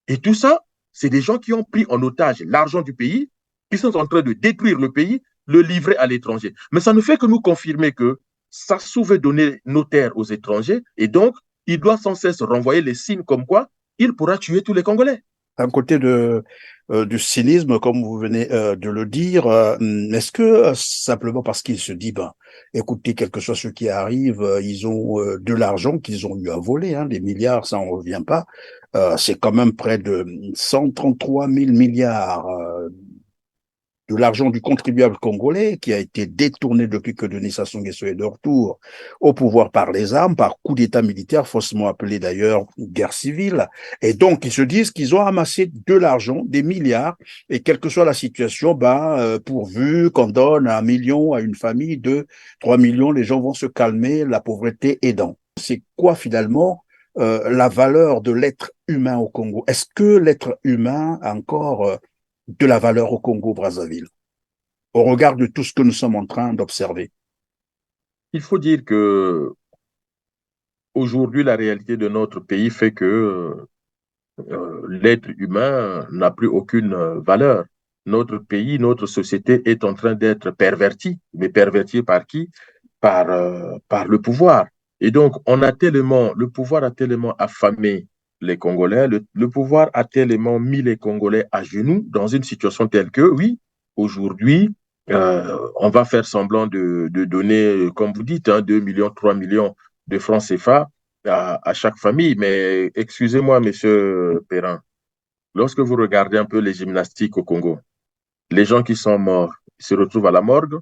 Et tout ça, c'est des gens qui ont pris en otage l'argent du pays, qui sont en train de détruire le pays, le livrer à l'étranger. Mais ça ne fait que nous confirmer que Sassou veut donner nos terres aux étrangers et donc il doit sans cesse renvoyer les signes comme quoi il pourra tuer tous les Congolais. Un côté du cynisme, comme vous venez de le dire, est-ce que simplement parce qu'il se dit, ben, écoutez, quel que soit ce qui arrive, ils ont de l'argent qu'ils ont eu à voler, hein, des milliards, ça on revient pas, c'est quand même près de 133 000 milliards de l'argent du contribuable congolais qui a été détourné depuis que Denis Sassou Nguesso est de retour au pouvoir par les armes, par coup d'État militaire, faussement appelé d'ailleurs guerre civile. Et donc, ils se disent qu'ils ont amassé de l'argent, des milliards, et quelle que soit la situation, pourvu qu'on donne 1 million à une famille de 3 millions, les gens vont se calmer, la pauvreté aidant. C'est quoi finalement la valeur de l'être humain au Congo? Est-ce que l'être humain a encore de la valeur au Congo-Brazzaville, au regard de tout ce que nous sommes en train d'observer? Il faut dire que aujourd'hui, la réalité de notre pays fait que l'être humain n'a plus aucune valeur. Notre pays, notre société est en train d'être pervertie. Mais pervertie par qui? Par le pouvoir. Et donc, le pouvoir a tellement affamé les Congolais, le pouvoir a tellement mis les Congolais à genoux dans une situation telle que, oui, aujourd'hui, on va faire semblant de donner, comme vous dites, hein, 2 millions, 3 millions de francs CFA à chaque famille. Mais excusez-moi, monsieur Perrin, lorsque vous regardez un peu les gymnastiques au Congo, les gens qui sont morts se retrouvent à la morgue,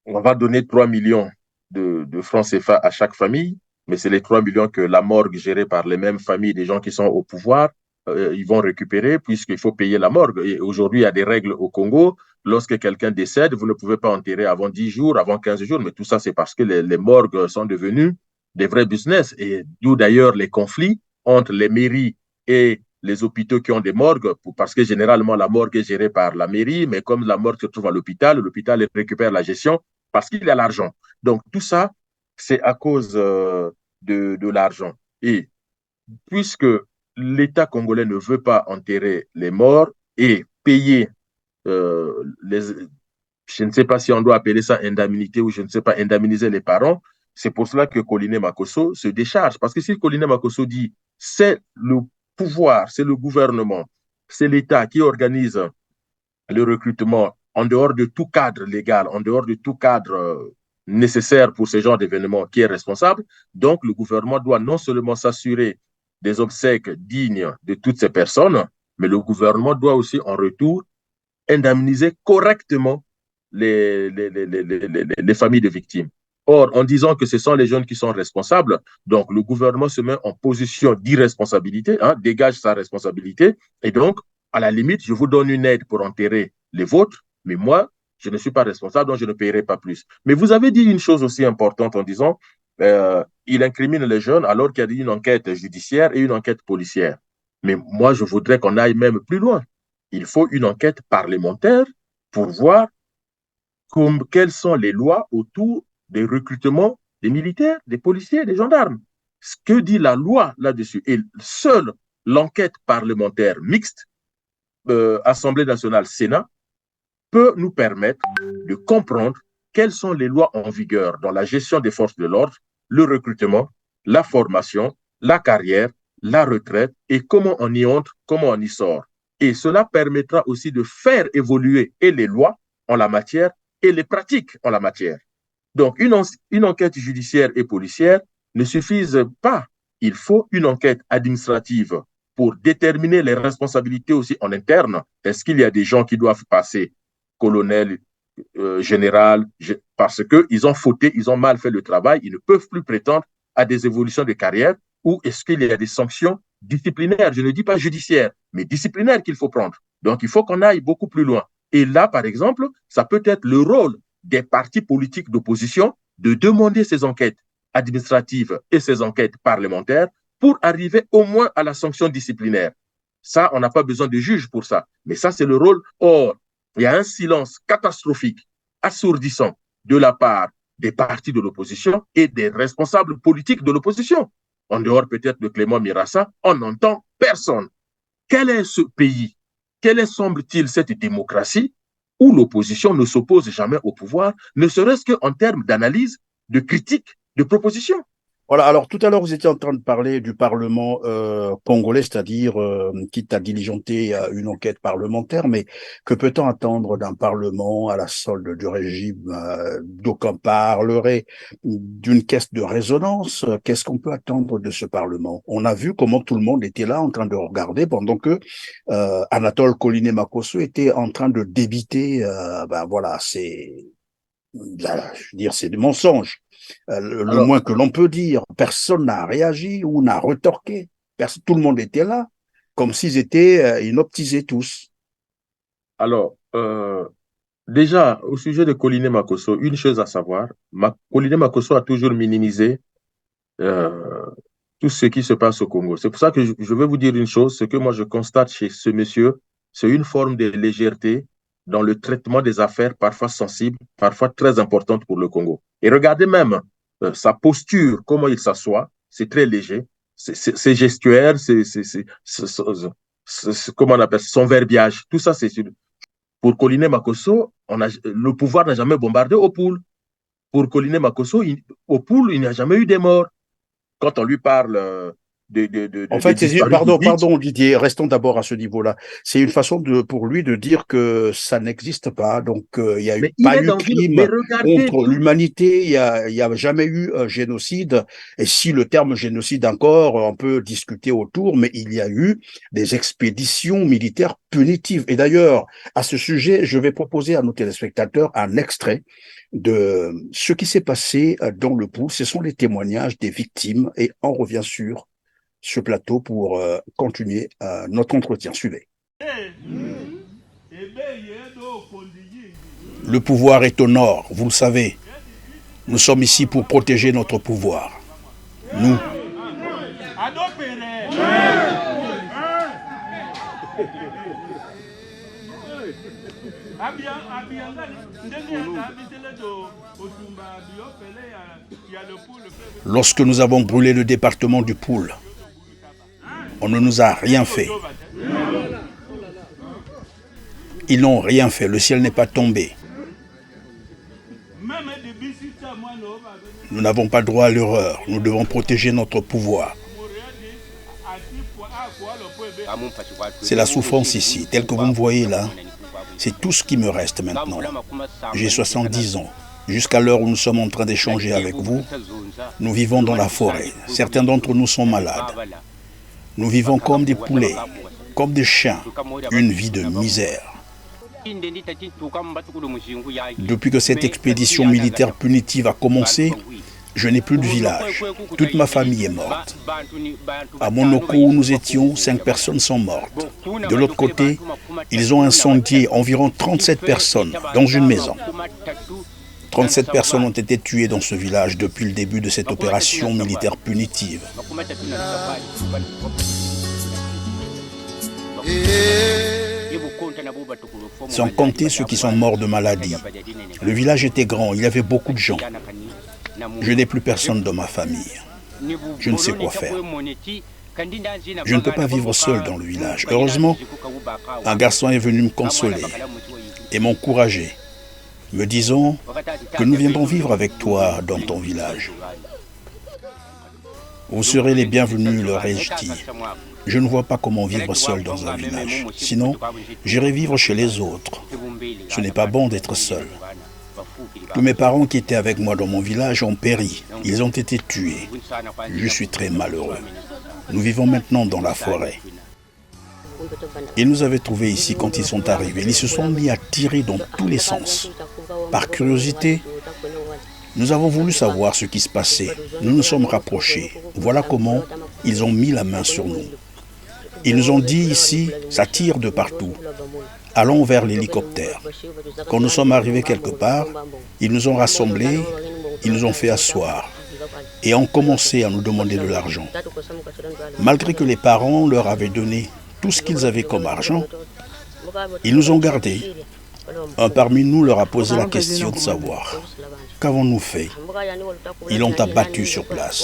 on va donner 3 millions de francs CFA à chaque famille, mais c'est les 3 millions que la morgue gérée par les mêmes familles des gens qui sont au pouvoir, ils vont récupérer puisqu'il faut payer la morgue. Et aujourd'hui, il y a des règles au Congo. Lorsque quelqu'un décède, vous ne pouvez pas enterrer avant 10 jours, avant 15 jours, mais tout ça, c'est parce que les morgues sont devenues des vrais business. Et d'où d'ailleurs les conflits entre les mairies et les hôpitaux qui ont des morgues, parce que généralement la morgue est gérée par la mairie, mais comme la morgue se trouve à l'hôpital récupère la gestion parce qu'il y a l'argent. Donc, tout ça, c'est à cause de l'argent. Et puisque l'État congolais ne veut pas enterrer les morts et payer les, je ne sais pas si on doit appeler ça indemnité ou je ne sais pas, indemniser les parents, c'est pour cela que Koliné Makosso se décharge. Parce que si Koliné Makosso dit c'est le pouvoir, c'est le gouvernement, c'est l'État qui organise le recrutement en dehors de tout cadre légal, en dehors de tout cadre nécessaire pour ce genre d'événement qui est responsable. Donc, le gouvernement doit non seulement s'assurer des obsèques dignes de toutes ces personnes, mais le gouvernement doit aussi en retour indemniser correctement les familles de victimes. Or, en disant que ce sont les jeunes qui sont responsables, donc le gouvernement se met en position d'irresponsabilité, hein, dégage sa responsabilité, et donc, à la limite, je vous donne une aide pour enterrer les vôtres, mais moi, je ne suis pas responsable, donc je ne paierai pas plus. Mais vous avez dit une chose aussi importante en disant, il incrimine les jeunes alors qu'il y a une enquête judiciaire et une enquête policière. Mais moi, je voudrais qu'on aille même plus loin. Il faut une enquête parlementaire pour voir quelles sont les lois autour des recrutements des militaires, des policiers, des gendarmes. Ce que dit la loi là-dessus. Et seule l'enquête parlementaire mixte, Assemblée nationale, Sénat, peut nous permettre de comprendre quelles sont les lois en vigueur dans la gestion des forces de l'ordre, le recrutement, la formation, la carrière, la retraite et comment on y entre, comment on y sort. Et cela permettra aussi de faire évoluer et les lois en la matière et les pratiques en la matière. Donc, une enquête judiciaire et policière ne suffisent pas. Il faut une enquête administrative pour déterminer les responsabilités aussi en interne. Est-ce qu'il y a des gens qui doivent passer colonel, général, parce qu'ils ont fauté, ils ont mal fait le travail, ils ne peuvent plus prétendre à des évolutions de carrière, ou est-ce qu'il y a des sanctions disciplinaires, je ne dis pas judiciaires, mais disciplinaires qu'il faut prendre. Donc, il faut qu'on aille beaucoup plus loin. Et là, par exemple, ça peut être le rôle des partis politiques d'opposition de demander ces enquêtes administratives et ces enquêtes parlementaires pour arriver au moins à la sanction disciplinaire. Ça, on n'a pas besoin de juges pour ça. Mais ça, c'est le rôle. Or, il y a un silence catastrophique, assourdissant de la part des partis de l'opposition et des responsables politiques de l'opposition. En dehors peut-être de Clément Mirassa, on n'entend personne. Quel est ce pays? Quelle est, semble-t-il, cette démocratie où l'opposition ne s'oppose jamais au pouvoir, ne serait-ce qu'en termes d'analyse, de critique, de proposition? Voilà, alors tout à l'heure, vous étiez en train de parler du Parlement congolais, c'est-à-dire quitte à diligenter une enquête parlementaire, mais que peut-on attendre d'un Parlement à la solde du régime? D'aucuns parleraient d'une caisse de résonance. Qu'est-ce qu'on peut attendre de ce Parlement? On a vu comment tout le monde était là en train de regarder pendant que Anatole Koliné-Makosso était en train de débiter, voilà, je veux dire, c'est des mensonges. Le moins que l'on peut dire, personne n'a réagi ou n'a retorqué. Tout le monde était là, comme s'ils étaient inoptisés tous. Alors, déjà, au sujet de Koliné-Makosso, une chose à savoir, Koliné-Makosso a toujours minimisé tout ce qui se passe au Congo. C'est pour ça que je vais vous dire une chose, ce que moi je constate chez ce monsieur, c'est une forme de légèreté dans le traitement des affaires parfois sensibles, parfois très importantes pour le Congo. Et regardez même sa posture, comment il s'assoit, c'est très léger, ses gestuels, comment on appelle son verbiage, tout ça, c'est pour Koliné-Makosso, le pouvoir n'a jamais bombardé au poule. Pour Koliné-Makosso, au poule, il n'y a jamais eu de morts. Quand on lui parle en fait, pardon Didier, restons d'abord à ce niveau-là. C'est une façon pour lui de dire que ça n'existe pas. Donc, il n'y a pas eu crime contre l'humanité, il n'y a jamais eu un génocide. Et si le terme génocide encore, on peut discuter autour, mais il y a eu des expéditions militaires punitives. Et d'ailleurs, à ce sujet, je vais proposer à nos téléspectateurs un extrait de ce qui s'est passé dans le Poul. Ce sont les témoignages des victimes et on revient sur ce plateau pour continuer notre entretien. Suivez. Le pouvoir est au nord, vous le savez. Nous sommes ici pour protéger notre pouvoir. Nous. Lorsque nous avons brûlé le département du Poul, on ne nous a rien fait. Ils n'ont rien fait, le ciel n'est pas tombé. Nous n'avons pas droit à l'erreur, nous devons protéger notre pouvoir. C'est la souffrance ici, telle que vous me voyez là. C'est tout ce qui me reste maintenant. J'ai 70 ans. Jusqu'à l'heure où nous sommes en train d'échanger avec vous, nous vivons dans la forêt. Certains d'entre nous sont malades. Nous vivons comme des poulets, comme des chiens, une vie de misère. Depuis que cette expédition militaire punitive a commencé, je n'ai plus de village. Toute ma famille est morte. À Monoko, où nous étions, 5 personnes sont mortes. De l'autre côté, ils ont incendié environ 37 personnes dans une maison. 37 personnes ont été tuées dans ce village depuis le début de cette opération militaire punitive. Sans compter ceux qui sont morts de maladie. Le village était grand, il y avait beaucoup de gens. Je n'ai plus personne dans ma famille. Je ne sais quoi faire. Je ne peux pas vivre seul dans le village. Heureusement, un garçon est venu me consoler et m'encourager, me disant que nous viendrons vivre avec toi dans ton village. Vous serez les bienvenus, leur ai-je dit. Je ne vois pas comment vivre seul dans un village. Sinon, j'irai vivre chez les autres. Ce n'est pas bon d'être seul. Tous mes parents qui étaient avec moi dans mon village ont péri. Ils ont été tués. Je suis très malheureux. Nous vivons maintenant dans la forêt. Ils nous avaient trouvés ici quand ils sont arrivés. Ils se sont mis à tirer dans tous les sens. Par curiosité, nous avons voulu savoir ce qui se passait. Nous nous sommes rapprochés. Voilà comment ils ont mis la main sur nous. Ils nous ont dit ici, ça tire de partout. Allons vers l'hélicoptère. Quand nous sommes arrivés quelque part, ils nous ont rassemblés, ils nous ont fait asseoir et ont commencé à nous demander de l'argent. Malgré que les parents leur avaient donné tout ce qu'ils avaient comme argent, ils nous ont gardés. Un parmi nous leur a posé la question de savoir qu'avons-nous fait. Ils l'ont abattu sur place.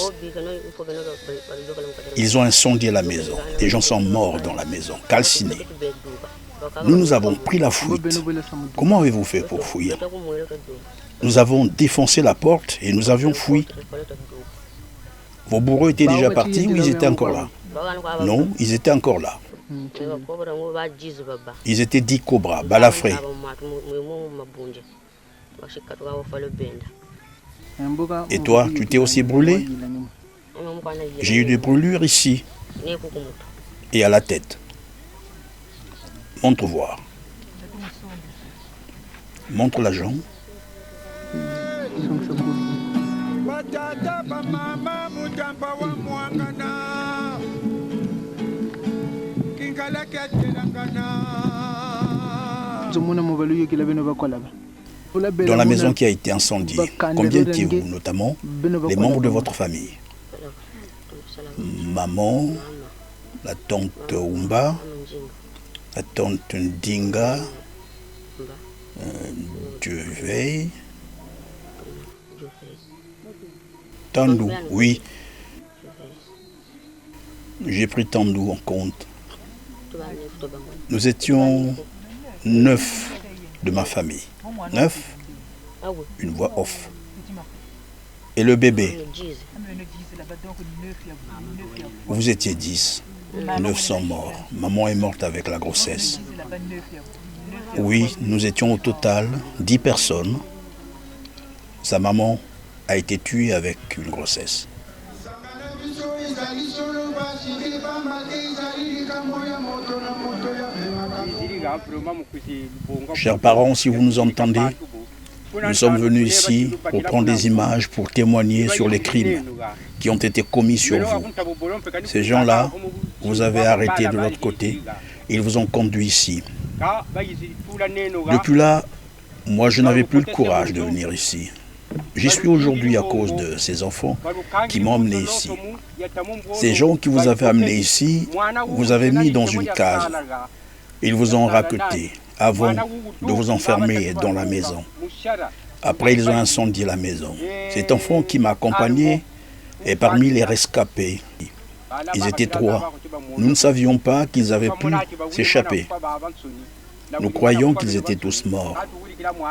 Ils ont incendié la maison. Des gens sont morts dans la maison, calcinés. Nous avons pris la fuite. Comment avez-vous fait pour fuir? Nous avons défoncé la porte et nous avions fui. Vos bourreaux étaient déjà partis ou ils étaient encore là? Non, ils étaient encore là. Ils étaient 10 cobras, balafrés. Et toi, tu t'es aussi brûlé? J'ai eu des brûlures ici et à la tête. Montre voir. Montre la jambe. Dans la maison qui a été incendiée, combien étiez-vous, notamment les membres de votre famille? Maman, la tante Oumba, la tante Ndinga, Dieu veille, Tandou, oui. J'ai pris Tandou en compte. Nous étions 9 de ma famille. 9, une voix off. Et le bébé, vous étiez 10. 9 sont morts. Maman est morte avec la grossesse. Oui, nous étions au total 10 personnes. Sa maman a été tuée avec une grossesse. Chers parents, si vous nous entendez, nous sommes venus ici pour prendre des images, pour témoigner sur les crimes qui ont été commis sur vous. Ces gens-là, vous avez arrêté de l'autre côté, ils vous ont conduit ici. Depuis là, moi je n'avais plus le courage de venir ici. J'y suis aujourd'hui à cause de ces enfants qui m'ont amené ici. Ces gens qui vous avaient amené ici, vous avez mis dans une case. Ils vous ont raqueté avant de vous enfermer dans la maison. Après, ils ont incendié la maison. Cet enfant qui m'a accompagné est parmi les rescapés. Ils étaient 3. Nous ne savions pas qu'ils avaient pu s'échapper. Nous croyons qu'ils étaient tous morts.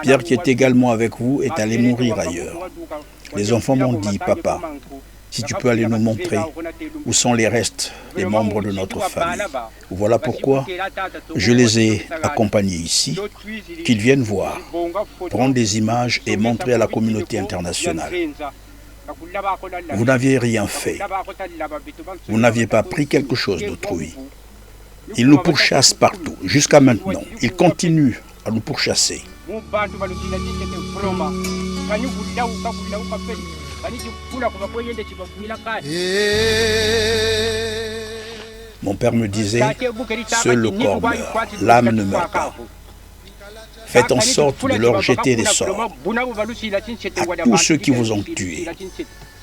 Pierre, qui est également avec vous, est allé mourir ailleurs. Les enfants m'ont dit, papa, si tu peux aller nous montrer où sont les restes des membres de notre famille. Voilà pourquoi je les ai accompagnés ici, qu'ils viennent voir, prendre des images et montrer à la communauté internationale. Vous n'aviez rien fait. Vous n'aviez pas pris quelque chose d'autrui. Ils nous pourchassent partout, jusqu'à maintenant. Ils continuent à nous pourchasser. Mon père me disait, seul le corps meurt, l'âme ne meurt pas. Faites en sorte de leur jeter des sorts à tous ceux qui vous ont tués.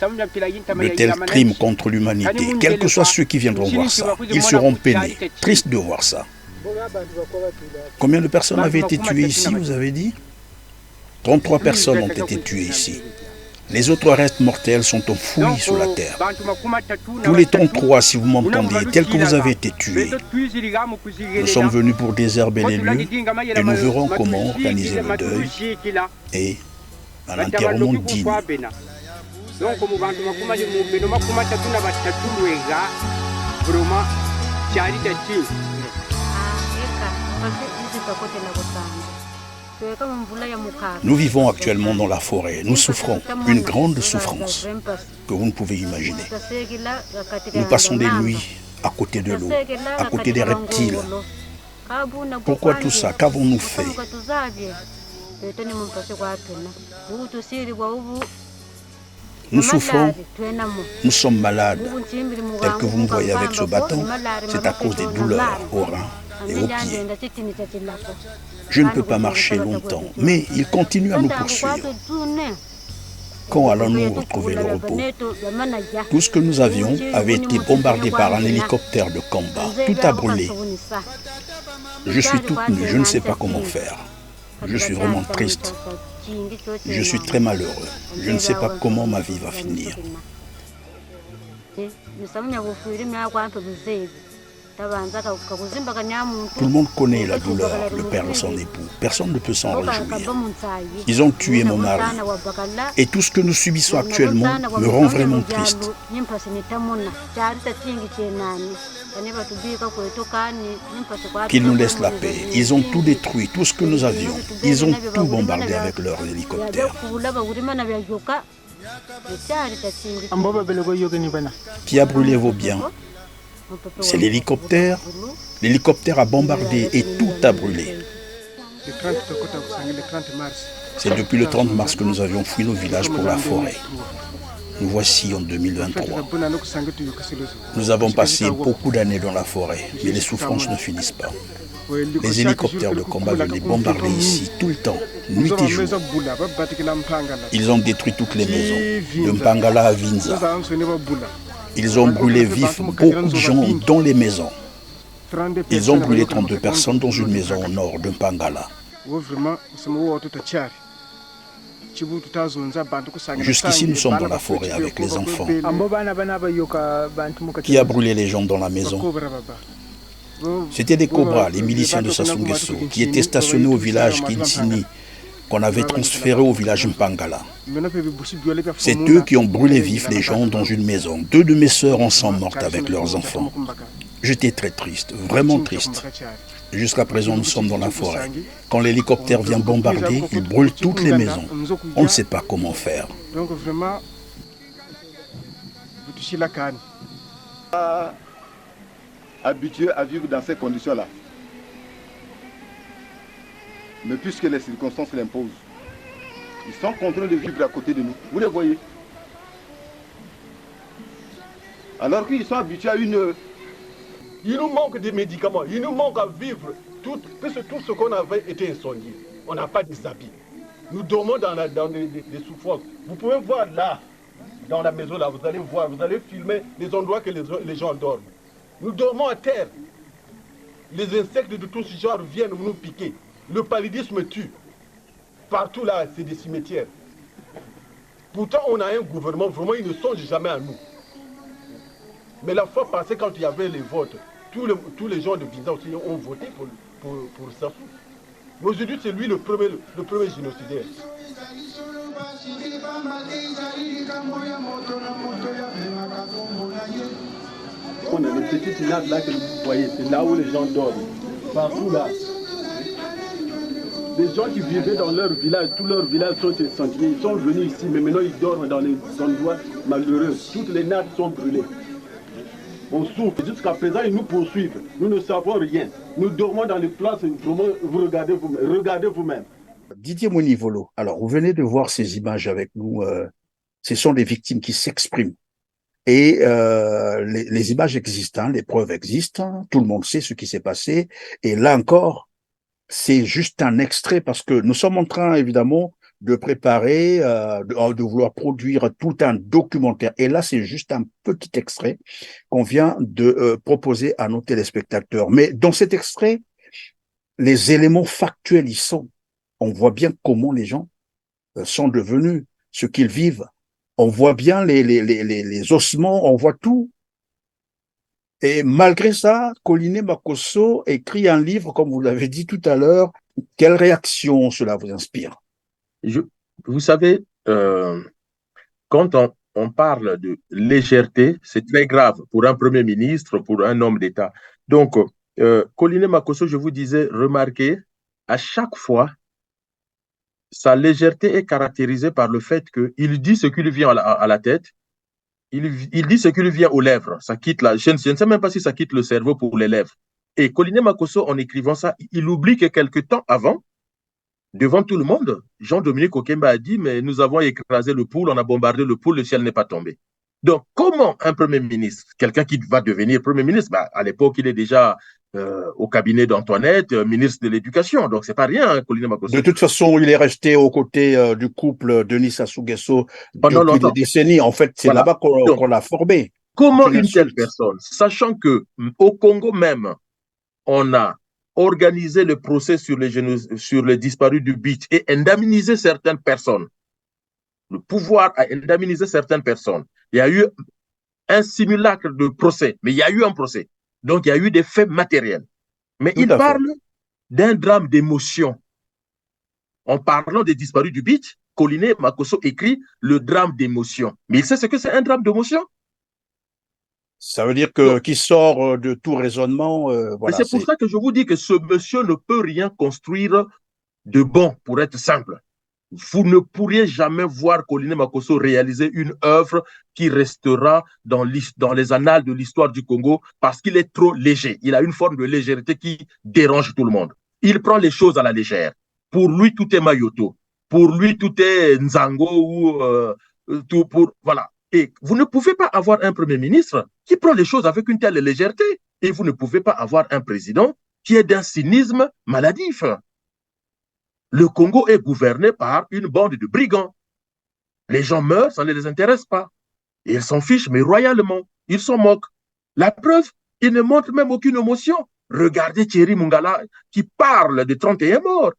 De tels crimes contre l'humanité, quels que soient ceux qui viendront voir ça, ils seront peinés. Triste de voir ça. Combien de personnes avaient été tuées ici, vous avez dit? 33 personnes ont été tuées ici. Les autres restes mortels sont enfouis sous la terre. Tous les 33, si vous m'entendez, tels que vous avez été tués. Nous sommes venus pour désherber les lieux et nous verrons comment organiser le deuil et un enterrement digne. donc mu bantu bino makumi atatu na batatu lwega buruma cyari cyaki Nous vivons actuellement dans la forêt. Nous souffrons une grande souffrance que vous ne pouvez imaginer. Nous passons des nuits à côté de l'eau, à côté des reptiles. Pourquoi tout ça? Qu'avons-nous fait? Nous souffrons, nous sommes malades. Tel que vous me voyez avec ce bâton, c'est à cause des douleurs aux reins et aux pieds. Je ne peux pas marcher longtemps, mais il continue à nous poursuivre. Quand allons-nous retrouver le repos? Tout ce que nous avions avait été bombardé par un hélicoptère de combat. Tout a brûlé. Je suis toute nue, je ne sais pas comment faire. Je suis vraiment triste. Je suis très malheureux. Je ne sais pas comment ma vie va finir. Tout le monde connaît la douleur, le père de son époux. Personne ne peut s'en réjouir. Ils ont tué mon mari. Et tout ce que nous subissons actuellement me rend vraiment triste. Qu'ils nous laissent la paix. Ils ont tout détruit, tout ce que nous avions. Ils ont tout bombardé avec leurs hélicoptères. Qui a brûlé vos biens? C'est l'hélicoptère. L'hélicoptère a bombardé et tout a brûlé. C'est depuis le 30 mars que nous avions fui nos villages pour la forêt. Nous voici en 2023. Nous avons passé beaucoup d'années dans la forêt, mais les souffrances ne finissent pas. Les hélicoptères de combat venaient bombarder ici tout le temps, nuit et jour. Ils ont détruit toutes les maisons, de Mpangala à Vinza. Ils ont brûlé vif beaucoup de gens dans les maisons. Ils ont brûlé 32 personnes dans une maison au nord de Mpangala. Jusqu'ici, nous sommes dans la forêt avec les enfants. Qui a brûlé les gens dans la maison? C'était des Cobras, les miliciens de Sassou Nguesso, qui étaient stationnés au village Kinsini, qu'on avait transféré au village Mpangala. C'est eux qui ont brûlé vif les gens dans une maison. 2 de mes sœurs en sont mortes avec leurs enfants. J'étais très triste, vraiment triste. Jusqu'à présent, nous sommes dans la forêt. Quand l'hélicoptère vient bombarder, il brûle toutes les maisons. On ne sait pas comment faire. Donc vraiment, habitués à vivre dans ces conditions-là. Mais puisque les circonstances l'imposent, ils sont contraints de vivre à côté de nous. Vous les voyez. Alors qu'ils sont habitués à une... Il nous manque des médicaments, il nous manque à vivre, puisque tout ce qu'on avait été incendié. On n'a pas des habits. Nous dormons dans des souffrances. Vous pouvez voir là, dans la maison, là, vous allez voir, vous allez filmer les endroits que les gens dorment. Nous dormons à terre. Les insectes de tout ce genre viennent nous piquer. Le paludisme tue. Partout là, c'est des cimetières. Pourtant, on a un gouvernement, vraiment, il ne songe jamais à nous. Mais la fois passée, quand il y avait les votes, tous les gens de Vinza aussi ont voté pour Sassou. Mais aujourd'hui, c'est lui le premier génocidaire. On a des petites nattes là que vous voyez, c'est là où les gens dorment. Partout là. Les gens qui vivaient dans leur village, tous leurs villages sont incendiés. Ils sont venus ici, mais maintenant ils dorment dans les endroits malheureux. Toutes les nattes sont brûlées. On souffre. Jusqu'à présent, ils nous poursuivent. Nous ne savons rien. Nous dormons dans les places. Vous regardez vous-même. Regardez vous-même. Didier Monivolo, alors vous venez de voir ces images avec nous. Ce sont des victimes qui s'expriment. Et les images existent, les preuves existent. Tout le monde sait ce qui s'est passé. Et là encore, c'est juste un extrait parce que nous sommes en train, évidemment, de préparer, de vouloir produire tout un documentaire. Et là, c'est juste un petit extrait qu'on vient de proposer à nos téléspectateurs. Mais dans cet extrait, les éléments factuels y sont. On voit bien comment les gens sont devenus, ce qu'ils vivent. On voit bien les ossements, on voit tout. Et malgré ça, Koliné Makosso écrit un livre, comme vous l'avez dit tout à l'heure. Quelle réaction cela vous inspire? Vous savez, quand on parle de légèreté, c'est très grave pour un Premier ministre, pour un homme d'État. Donc, Colline Makosso, je vous disais, remarquez, à chaque fois, sa légèreté est caractérisée par le fait qu'il dit ce qui lui vient à la tête, il dit ce qui lui vient aux lèvres. Ça quitte je ne sais même pas si ça quitte le cerveau pour les lèvres. Et Colline Makosso, en écrivant ça, il oublie que quelque temps avant, devant tout le monde, Jean-Dominique Okemba a dit, mais nous avons écrasé le poule, on a bombardé le poule, le ciel n'est pas tombé. Donc, comment un Premier ministre, quelqu'un qui va devenir Premier ministre, à l'époque, il est déjà au cabinet d'Antoinette, ministre de l'Éducation, donc c'est pas rien, hein, Colline Makosso. De toute façon, il est resté aux côtés du couple Denis Sassou Nguesso Pendant depuis des longtemps. décennies. En fait, c'est Voilà. là-bas qu'on l'a formé. Comment une une telle insulte. personne, sachant que au Congo même, on a organisé le procès sur les disparus du beach et indemnisé certaines personnes, le pouvoir a indemnisé certaines personnes. Il y a eu un simulacre de procès, mais il y a eu un procès. Donc, il y a eu des faits matériels. Mais Tout il à fait. parle d'un drame d'émotion. En parlant des disparus du beach, Colline Makosso écrit le drame d'émotion. Mais il sait ce que c'est un drame d'émotion? Ça veut dire que qui sort de tout raisonnement, Mais voilà. c'est pour ça que je vous dis que ce monsieur ne peut rien construire de bon, pour être simple. Vous ne pourriez jamais voir Colline Makosso réaliser une œuvre qui restera dans les annales de l'histoire du Congo parce qu'il est trop léger. Il a une forme de légèreté qui dérange tout le monde. Il prend les choses à la légère. Pour lui, tout est Mayoto. Pour lui, tout est Nzango ou tout pour voilà. Et vous ne pouvez pas avoir un Premier ministre qui prend les choses avec une telle légèreté. Et vous ne pouvez pas avoir un président qui est d'un cynisme maladif. Le Congo est gouverné par une bande de brigands. Les gens meurent, ça ne les intéresse pas. Et ils s'en fichent, mais royalement. Ils s'en moquent. La preuve, ils ne montrent même aucune émotion. Regardez Thierry Mungala qui parle de 31 morts.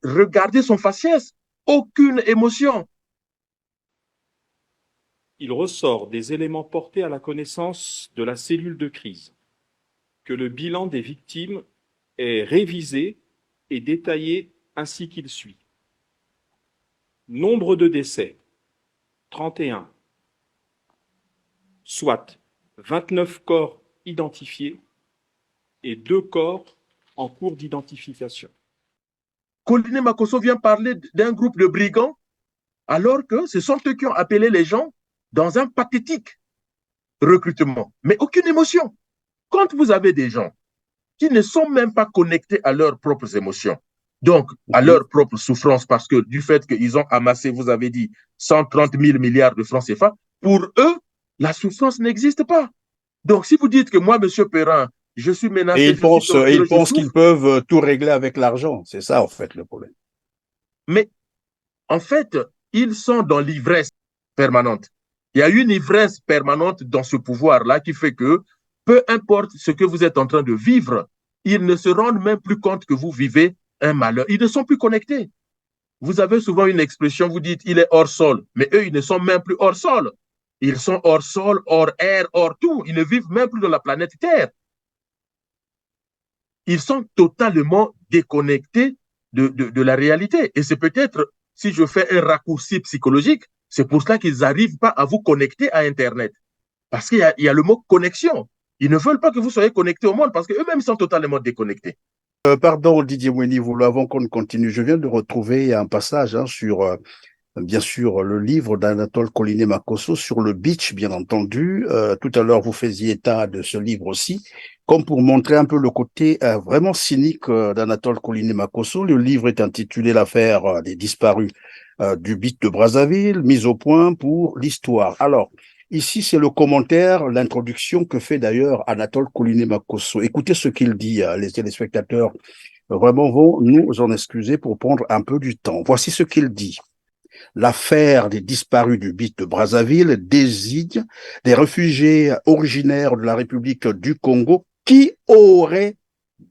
Regardez son faciès. Aucune émotion. Il ressort des éléments portés à la connaissance de la cellule de crise que le bilan des victimes est révisé et détaillé ainsi qu'il suit. Nombre de décès, 31, soit 29 corps identifiés et 2 corps en cours d'identification. Colline Makosso vient parler d'un groupe de brigands alors que ce sont eux qui ont appelé les gens dans un pathétique recrutement, mais aucune émotion. Quand vous avez des gens qui ne sont même pas connectés à leurs propres émotions, donc à leur propre souffrance, parce que du fait qu'ils ont amassé, vous avez dit, 130 000 milliards de francs CFA, pour eux, la souffrance n'existe pas. Donc, si vous dites que moi, M. Perrin, je suis menacé, et ils pensent qu'ils peuvent tout régler avec l'argent. C'est ça, en fait, le problème. Mais, en fait, ils sont dans l'ivresse permanente. Il y a une ivresse permanente dans ce pouvoir-là qui fait que, peu importe ce que vous êtes en train de vivre, ils ne se rendent même plus compte que vous vivez un malheur. Ils ne sont plus connectés. Vous avez souvent une expression, vous dites, il est hors sol, mais eux, ils ne sont même plus hors sol. Ils sont hors sol, hors air, hors tout. Ils ne vivent même plus dans la planète Terre. Ils sont totalement déconnectés de la réalité. Et c'est peut-être, si je fais un raccourci psychologique, c'est pour cela qu'ils n'arrivent pas à vous connecter à Internet. Parce qu'il y a le mot connexion. Ils ne veulent pas que vous soyez connectés au monde parce qu'eux-mêmes sont totalement déconnectés. Pardon, Didier Moueni, avant qu'on continue, je viens de retrouver un passage sur, bien sûr, le livre d'Anatole Colline Makosso sur le beach, bien entendu. Tout à l'heure, vous faisiez état de ce livre aussi, comme pour montrer un peu le côté vraiment cynique d'Anatole Colline Makosso. Le livre est intitulé L'affaire des disparus du beach de Brazzaville, mise au point pour l'histoire. Alors, ici, c'est le commentaire, l'introduction que fait d'ailleurs Anatole Colline Makosso. Écoutez ce qu'il dit, les téléspectateurs vraiment vont nous en excuser pour prendre un peu du temps. Voici ce qu'il dit. L'affaire des disparus du beach de Brazzaville désigne des réfugiés originaires de la République du Congo qui auraient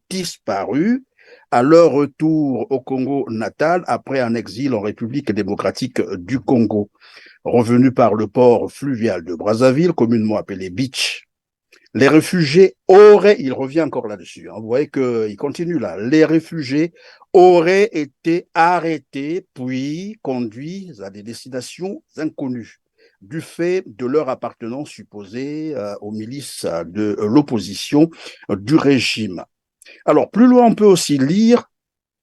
disparu à leur retour au Congo natal après un exil en République démocratique du Congo. Revenus par le port fluvial de Brazzaville, communément appelé Beach. Les réfugiés auraient, il revient encore là-dessus, vous voyez qu'il continue là, les réfugiés auraient été arrêtés puis conduits à des destinations inconnues. du fait de leur appartenance supposée aux milices de l'opposition du régime. Alors, plus loin, on peut aussi lire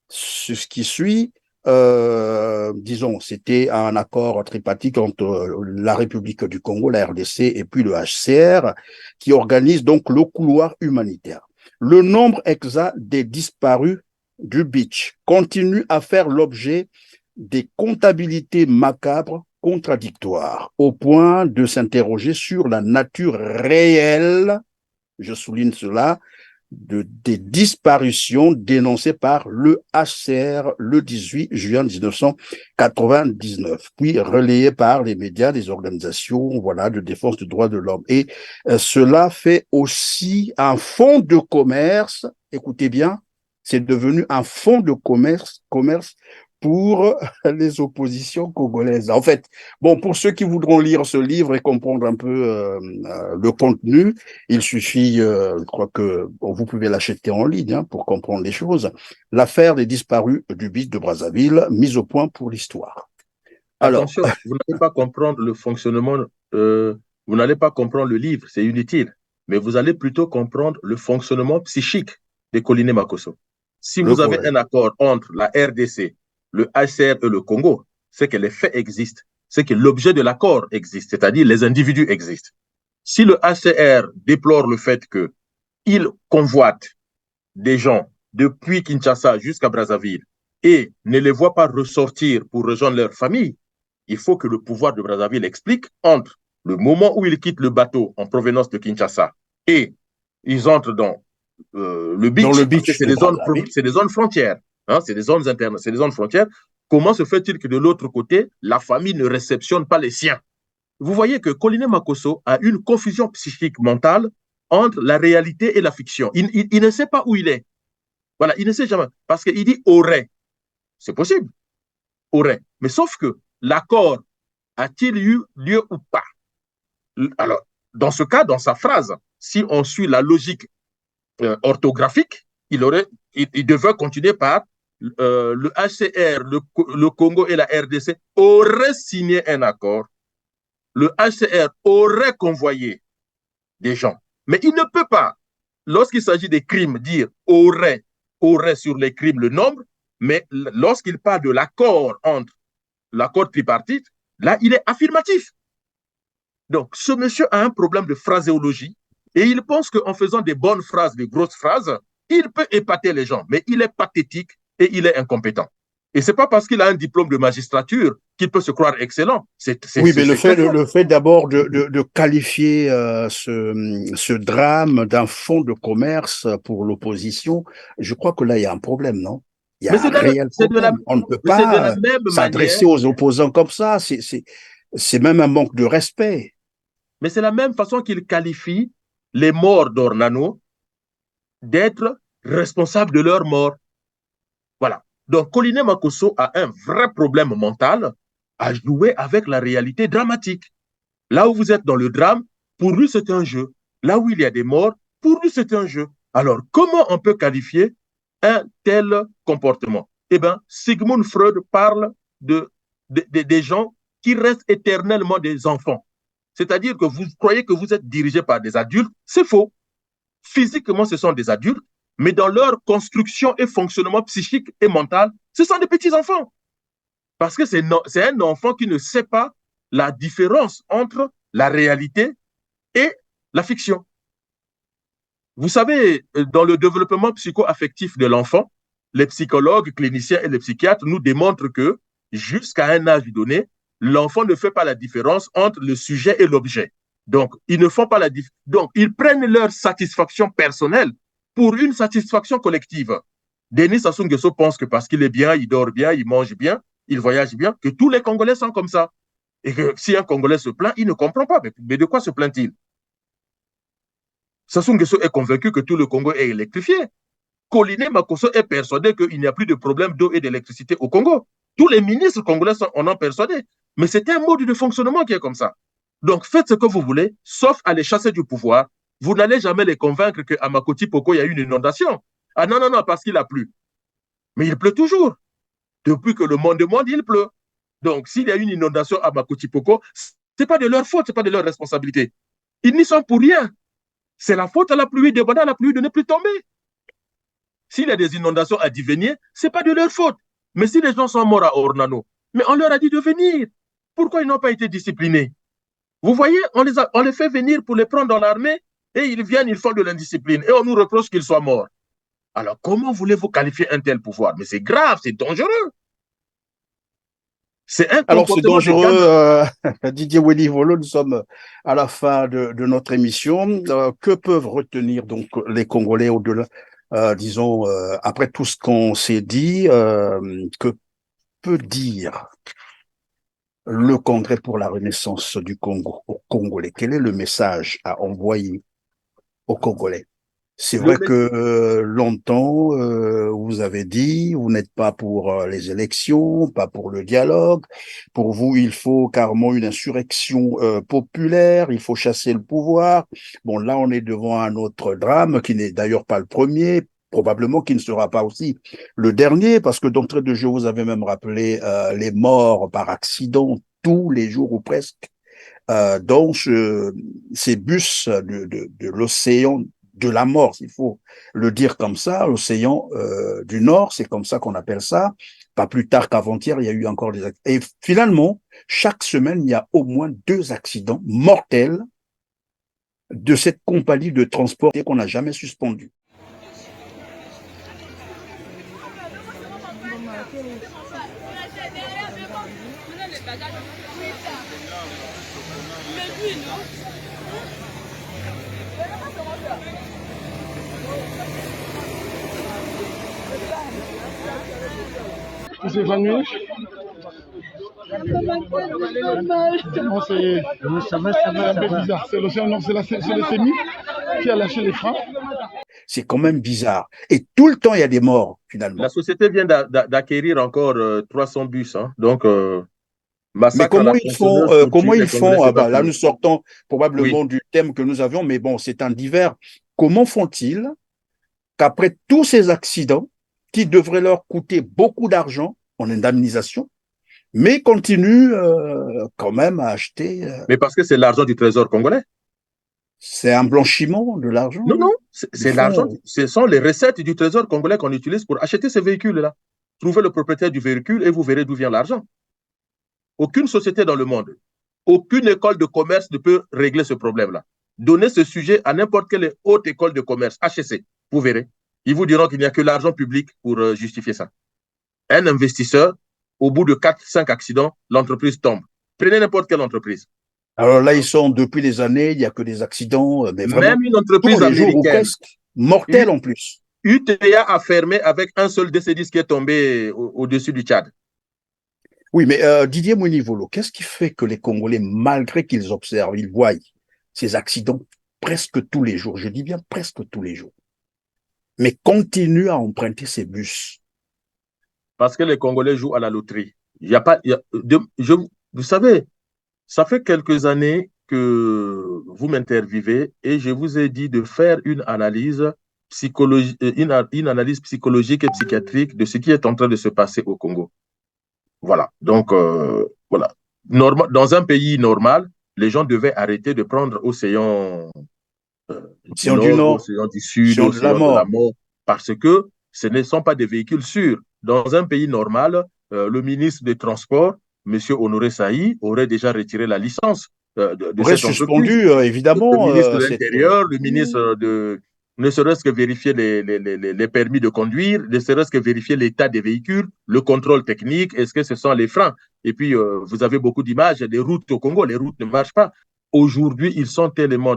ce qui suit. Disons, c'était un accord tripartite entre la République du Congo, la RDC et puis le HCR qui organise donc le couloir humanitaire. Le nombre exact des disparus du beach continue à faire l'objet des comptabilités macabres contradictoires, au point de s'interroger sur la nature réelle, je souligne cela, des disparitions dénoncées par le HCR le 18 juin 1999, puis relayées par les médias, les organisations de défense des droits de l'homme. Et cela fait aussi un fonds de commerce, écoutez bien, c'est devenu un fonds de commerce pour les oppositions congolaises. En fait, bon, pour ceux qui voudront lire ce livre et comprendre un peu le contenu, il suffit, je crois que vous pouvez l'acheter en ligne pour comprendre les choses. L'affaire des disparus du beach de Brazzaville, mise au point pour l'histoire. Alors, attention, vous n'allez pas comprendre le fonctionnement, vous n'allez pas comprendre le livre, c'est inutile, mais vous allez plutôt comprendre le fonctionnement psychique de Koliné Makosso. Si vous avez un accord entre la RDC, le HCR et le Congo, c'est que les faits existent, c'est que l'objet de l'accord existe, c'est-à-dire les individus existent. Si le HCR déplore le fait qu'il convoite des gens depuis Kinshasa jusqu'à Brazzaville et ne les voit pas ressortir pour rejoindre leur famille, il faut que le pouvoir de Brazzaville explique entre le moment où ils quittent le bateau en provenance de Kinshasa et ils entrent dans le beach, c'est des zones frontières. Hein, c'est des zones internes, c'est des zones frontières. Comment se fait-il que de l'autre côté, la famille ne réceptionne pas les siens? Vous voyez que Koliné Makosso a une confusion psychique mentale entre la réalité et la fiction. Il ne sait pas où il est. Voilà, il ne sait jamais. Parce qu'il dit aurait. C'est possible. Aurait. Mais sauf que l'accord a-t-il eu lieu ou pas? Alors, dans ce cas, dans sa phrase, si on suit la logique orthographique, il devait continuer par le HCR, le Congo et la RDC auraient signé un accord. Le HCR aurait convoyé des gens. Mais il ne peut pas, lorsqu'il s'agit des crimes, dire aurait sur les crimes le nombre, mais lorsqu'il parle de l'accord entre l'accord tripartite, là, il est affirmatif. Donc, ce monsieur a un problème de phraséologie et il pense qu'en faisant des bonnes phrases, des grosses phrases, il peut épater les gens, mais il est pathétique et il est incompétent. Et ce n'est pas parce qu'il a un diplôme de magistrature qu'il peut se croire excellent. Oui, mais le fait d'abord de qualifier ce drame d'un fonds de commerce pour l'opposition, je crois que là, il y a un problème, non? Il y a un réel problème. On ne peut pas s'adresser aux opposants comme ça. C'est même un manque de respect. Mais c'est la même façon qu'il qualifie les morts d'Ornano d'être responsables de leur mort. Voilà. Donc, Koliné Makosso a un vrai problème mental à jouer avec la réalité dramatique. Là où vous êtes dans le drame, pour lui, c'est un jeu. Là où il y a des morts, pour lui, c'est un jeu. Alors, comment on peut qualifier un tel comportement? Eh bien, Sigmund Freud parle des gens qui restent éternellement des enfants. C'est-à-dire que vous croyez que vous êtes dirigé par des adultes, c'est faux. Physiquement, ce sont des adultes, mais dans leur construction et fonctionnement psychique et mental, ce sont des petits-enfants. Parce que c'est un enfant qui ne sait pas la différence entre la réalité et la fiction. Vous savez, dans le développement psycho-affectif de l'enfant, les psychologues, cliniciens et les psychiatres nous démontrent que jusqu'à un âge donné, l'enfant ne fait pas la différence entre le sujet et l'objet. Donc, ils ne font pas la différence. Donc, ils prennent leur satisfaction personnelle pour une satisfaction collective. Denis Sassou Nguesso pense que parce qu'il est bien, il dort bien, il mange bien, il voyage bien, que tous les Congolais sont comme ça. Et que si un Congolais se plaint, il ne comprend pas. Mais de quoi se plaint-il? Sassou Nguesso est convaincu que tout le Congo est électrifié. Koliné Makosso est persuadé qu'il n'y a plus de problème d'eau et d'électricité au Congo. Tous les ministres congolais en ont persuadé. Mais c'est un mode de fonctionnement qui est comme ça. Donc faites ce que vous voulez, sauf à les chasser du pouvoir. Vous n'allez jamais les convaincre qu'à Makoti Poko, il y a eu une inondation. Ah non, parce qu'il a plu. Mais il pleut toujours. Depuis que le monde, il pleut. Donc s'il y a une inondation à Makoti Poko, Ce n'est pas de leur faute, ce n'est pas de leur responsabilité. Ils n'y sont pour rien. C'est la faute à la pluie, demander à la pluie de ne plus tomber. S'il y a des inondations à devenir, ce n'est pas de leur faute. Mais si les gens sont morts à Ornano, mais on leur a dit de venir. Pourquoi ils n'ont pas été disciplinés? Vous voyez, on les fait venir pour les prendre dans l'armée et ils viennent, ils font de l'indiscipline et on nous reproche qu'ils soient morts. Alors, comment voulez-vous qualifier un tel pouvoir? Mais c'est grave, c'est dangereux. C'est un Alors, c'est dangereux, Didier Welivolo, nous sommes à la fin de notre émission. Que peuvent retenir donc les Congolais au-delà, disons, après tout ce qu'on s'est dit, que peut dire le Congrès pour la Renaissance du Congo aux Congolais? Quel est le message à envoyer aux Congolais? C'est vrai que longtemps, vous avez dit, vous n'êtes pas pour les élections, pas pour le dialogue. Pour vous, il faut carrément une insurrection populaire, il faut chasser le pouvoir. Bon, là, on est devant un autre drame qui n'est d'ailleurs pas le premier, probablement qui ne sera pas aussi le dernier, parce que d'entrée de jeu, vous avez même rappelé les morts par accident tous les jours ou presque dans ces bus de l'océan de la mort, il faut le dire comme ça, l'océan du Nord, c'est comme ça qu'on appelle ça. Pas plus tard qu'avant-hier, il y a eu encore des accidents. Et finalement, chaque semaine, il y a au moins 2 accidents mortels de cette compagnie de transport qu'on n'a jamais suspendue. Tu s'est évanoui? C'est un peu bizarre. C'est l'océan Nord, c'est le CEMI qui a lâché les freins. C'est quand même bizarre. Et tout le temps, il y a des morts, finalement. La société vient d'acquérir encore 300 bus. Hein. Donc, mais comment ils font là, nous sortons probablement du thème que nous avions, mais bon, c'est un divers. Comment font-ils qu'après tous ces accidents, qui devraient leur coûter beaucoup d'argent en indemnisation, mais continuent quand même à acheter... Mais parce que c'est l'argent du trésor congolais. C'est un blanchiment de l'argent? Non, c'est l'argent. Ce sont les recettes du trésor congolais qu'on utilise pour acheter ces véhicules-là. Trouvez le propriétaire du véhicule et vous verrez d'où vient l'argent. Aucune société dans le monde, aucune école de commerce ne peut régler ce problème-là. Donnez ce sujet à n'importe quelle haute école de commerce, HEC, vous verrez. Ils vous diront qu'il n'y a que l'argent public pour justifier ça. Un investisseur, au bout de 4-5 accidents, l'entreprise tombe. Prenez n'importe quelle entreprise. Alors là, ils sont, depuis les années, il n'y a que des accidents, mais vraiment, même une entreprise américaine, mortelle en plus. UTA a fermé avec un seul décédé qui est tombé au-dessus du Tchad. Oui, mais Didier Mounivolo, qu'est-ce qui fait que les Congolais, malgré qu'ils observent, ils voient ces accidents presque tous les jours, je dis bien presque tous les jours, mais continuent à emprunter ces bus? Parce que les Congolais jouent à la loterie. Vous savez, ça fait quelques années que vous m'interviewez et je vous ai dit de faire une analyse psychologique et psychiatrique de ce qui est en train de se passer au Congo. Voilà. Donc, voilà. Dans un pays normal, les gens devaient arrêter de prendre l'océan du Nord, l'océan du Sud, l'océan de la mort, parce que ce ne sont pas des véhicules sûrs. Dans un pays normal, le ministre des Transports, M. Honoré Saï, aurait déjà retiré la licence de cette suspendu, évidemment. Le ministre de l'Intérieur, le ministre ne serait-ce que vérifier les permis de conduire, ne serait-ce que vérifier l'état des véhicules, le contrôle technique, est-ce que ce sont les freins? Et puis, vous avez beaucoup d'images des routes au Congo, les routes ne marchent pas. Aujourd'hui, ils sont tellement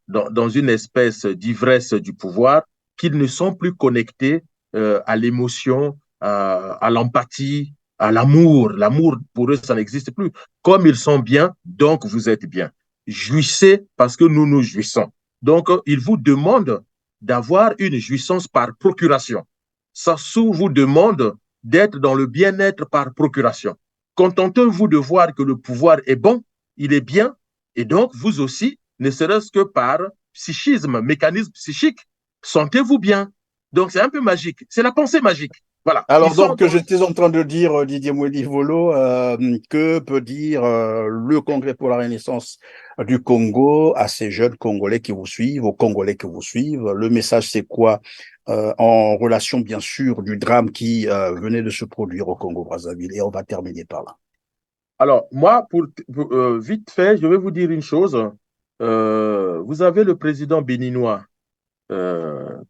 dans une espèce d'ivresse du pouvoir qu'ils ne sont plus connectés à l'émotion, à l'empathie, à l'amour. L'amour, pour eux, ça n'existe plus. Comme ils sont bien, donc vous êtes bien. Jouissez parce que nous nous jouissons. Donc, ils vous demandent d'avoir une jouissance par procuration. Ça vous demande d'être dans le bien-être par procuration. Contentez-vous de voir que le pouvoir est bon, il est bien, et donc vous aussi, ne serait-ce que par psychisme, mécanisme psychique, sentez-vous bien. Donc c'est un peu magique, c'est la pensée magique. Voilà. Alors donc, j'étais en train de dire, Didier Mouedi-Volo, que peut dire le Congrès pour la Renaissance du Congo à ces jeunes Congolais qui vous suivent, aux Congolais qui vous suivent? Le message, c'est quoi en relation, bien sûr, du drame qui venait de se produire au Congo-Brazzaville? Et on va terminer par là. Alors, moi, vite fait, je vais vous dire une chose. Vous avez le président béninois,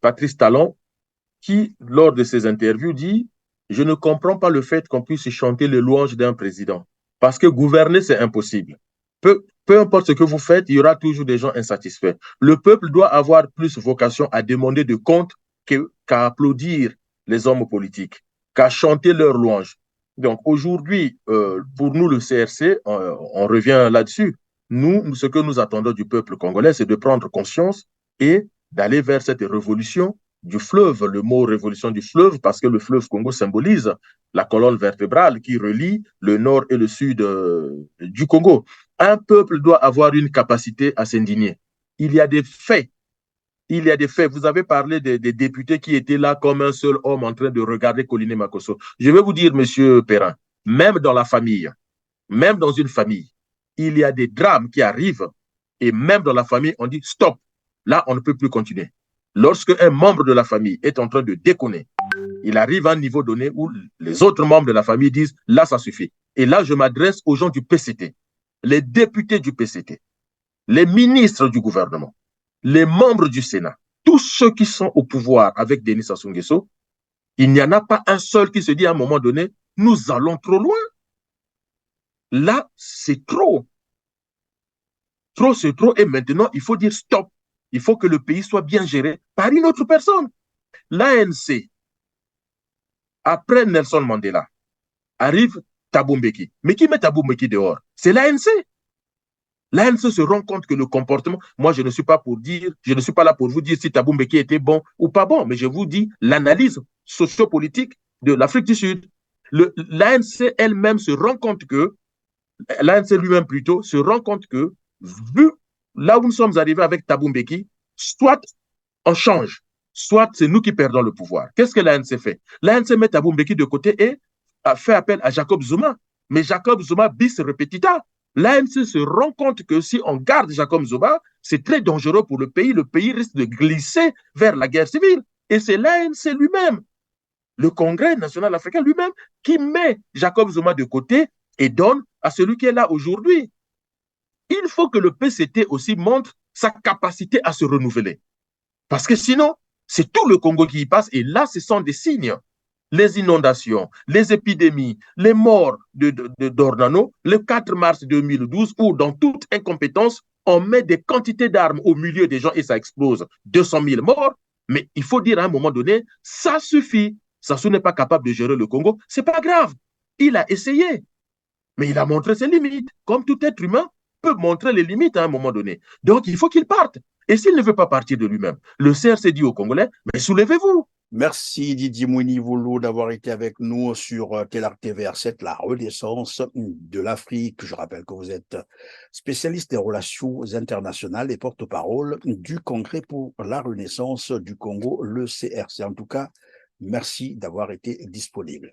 Patrice Talon, qui, lors de ses interviews, dit: je ne comprends pas le fait qu'on puisse chanter les louanges d'un président. Parce que gouverner, c'est impossible. Peu importe ce que vous faites, il y aura toujours des gens insatisfaits. Le peuple doit avoir plus vocation à demander de comptes qu'à applaudir les hommes politiques, qu'à chanter leurs louanges. Donc aujourd'hui, pour nous, le CRC, on revient là-dessus. Nous, ce que nous attendons du peuple congolais, c'est de prendre conscience et d'aller vers cette révolution du fleuve, le mot révolution du fleuve, parce que le fleuve Congo symbolise la colonne vertébrale qui relie le nord et le sud du Congo. Un peuple doit avoir une capacité à s'indigner. Il y a des faits. Il y a des faits. Vous avez parlé des députés qui étaient là comme un seul homme en train de regarder Koliné Makosso. Je vais vous dire, monsieur Perrin, même dans la famille, même dans une famille, il y a des drames qui arrivent et même dans la famille, on dit stop. Là, on ne peut plus continuer. Lorsque un membre de la famille est en train de déconner, il arrive à un niveau donné où les autres membres de la famille disent là, ça suffit. Et là, je m'adresse aux gens du PCT, les députés du PCT, les ministres du gouvernement, les membres du Sénat, tous ceux qui sont au pouvoir avec Denis Sassou Nguesso, il n'y en a pas un seul qui se dit à un moment donné, nous allons trop loin. Là, c'est trop. Trop, c'est trop. Et maintenant, il faut dire stop. Il faut que le pays soit bien géré par une autre personne. L'ANC, après Nelson Mandela, arrive Thabo Mbeki. Mais qui met Thabo Mbeki dehors? C'est l'ANC. L'ANC se rend compte que le comportement, moi je ne suis pas là pour vous dire si Thabo Mbeki était bon ou pas bon, mais je vous dis l'analyse sociopolitique de l'Afrique du Sud. L'ANC elle-même se rend compte que, l'ANC lui-même plutôt, se rend compte que, vu là où nous sommes arrivés avec Thabo Mbeki, soit on change, soit c'est nous qui perdons le pouvoir. Qu'est-ce que l'ANC fait? L'ANC met Thabo Mbeki de côté et a fait appel à Jacob Zuma. Mais Jacob Zuma bis repetita. L'ANC se rend compte que si on garde Jacob Zuma, c'est très dangereux pour le pays risque de glisser vers la guerre civile. Et c'est l'ANC lui-même, le Congrès national africain lui-même, qui met Jacob Zuma de côté et donne à celui qui est là aujourd'hui. Il faut que le PCT aussi montre sa capacité à se renouveler. Parce que sinon, c'est tout le Congo qui y passe. Et là, ce sont des signes. Les inondations, les épidémies, les morts d'Ornano, le 4 mars 2012, où dans toute incompétence, on met des quantités d'armes au milieu des gens et ça explose. 200 000 morts. Mais il faut dire à un moment donné, ça suffit. Sassou n'est pas capable de gérer le Congo. C'est pas grave. Il a essayé. Mais il a montré ses limites. Comme tout être humain peut montrer les limites à un moment donné. Donc, il faut qu'il parte. Et s'il ne veut pas partir de lui-même, le CRC dit aux Congolais, mais soulevez-vous. Merci Didier Mouedi-Volo d'avoir été avec nous sur TELAC TVR7, la renaissance de l'Afrique. Je rappelle que vous êtes spécialiste des relations internationales et porte-parole du Congrès pour la renaissance du Congo, le CRC. En tout cas, merci d'avoir été disponible.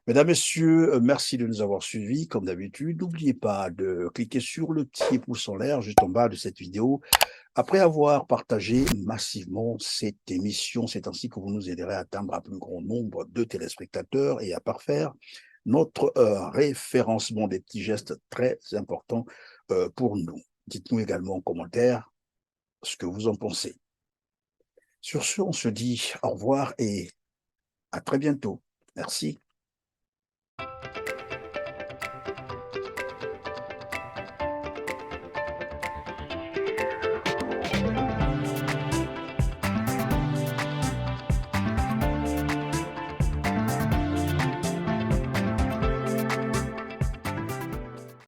Mesdames, Messieurs, merci de nous avoir suivis. Comme d'habitude, n'oubliez pas de cliquer sur le petit pouce en l'air juste en bas de cette vidéo. Après avoir partagé massivement cette émission, c'est ainsi que vous nous aiderez à atteindre un plus grand nombre de téléspectateurs et à parfaire notre référencement, des petits gestes très importants pour nous. Dites-nous également en commentaire ce que vous en pensez. Sur ce, on se dit au revoir et à très bientôt. Merci.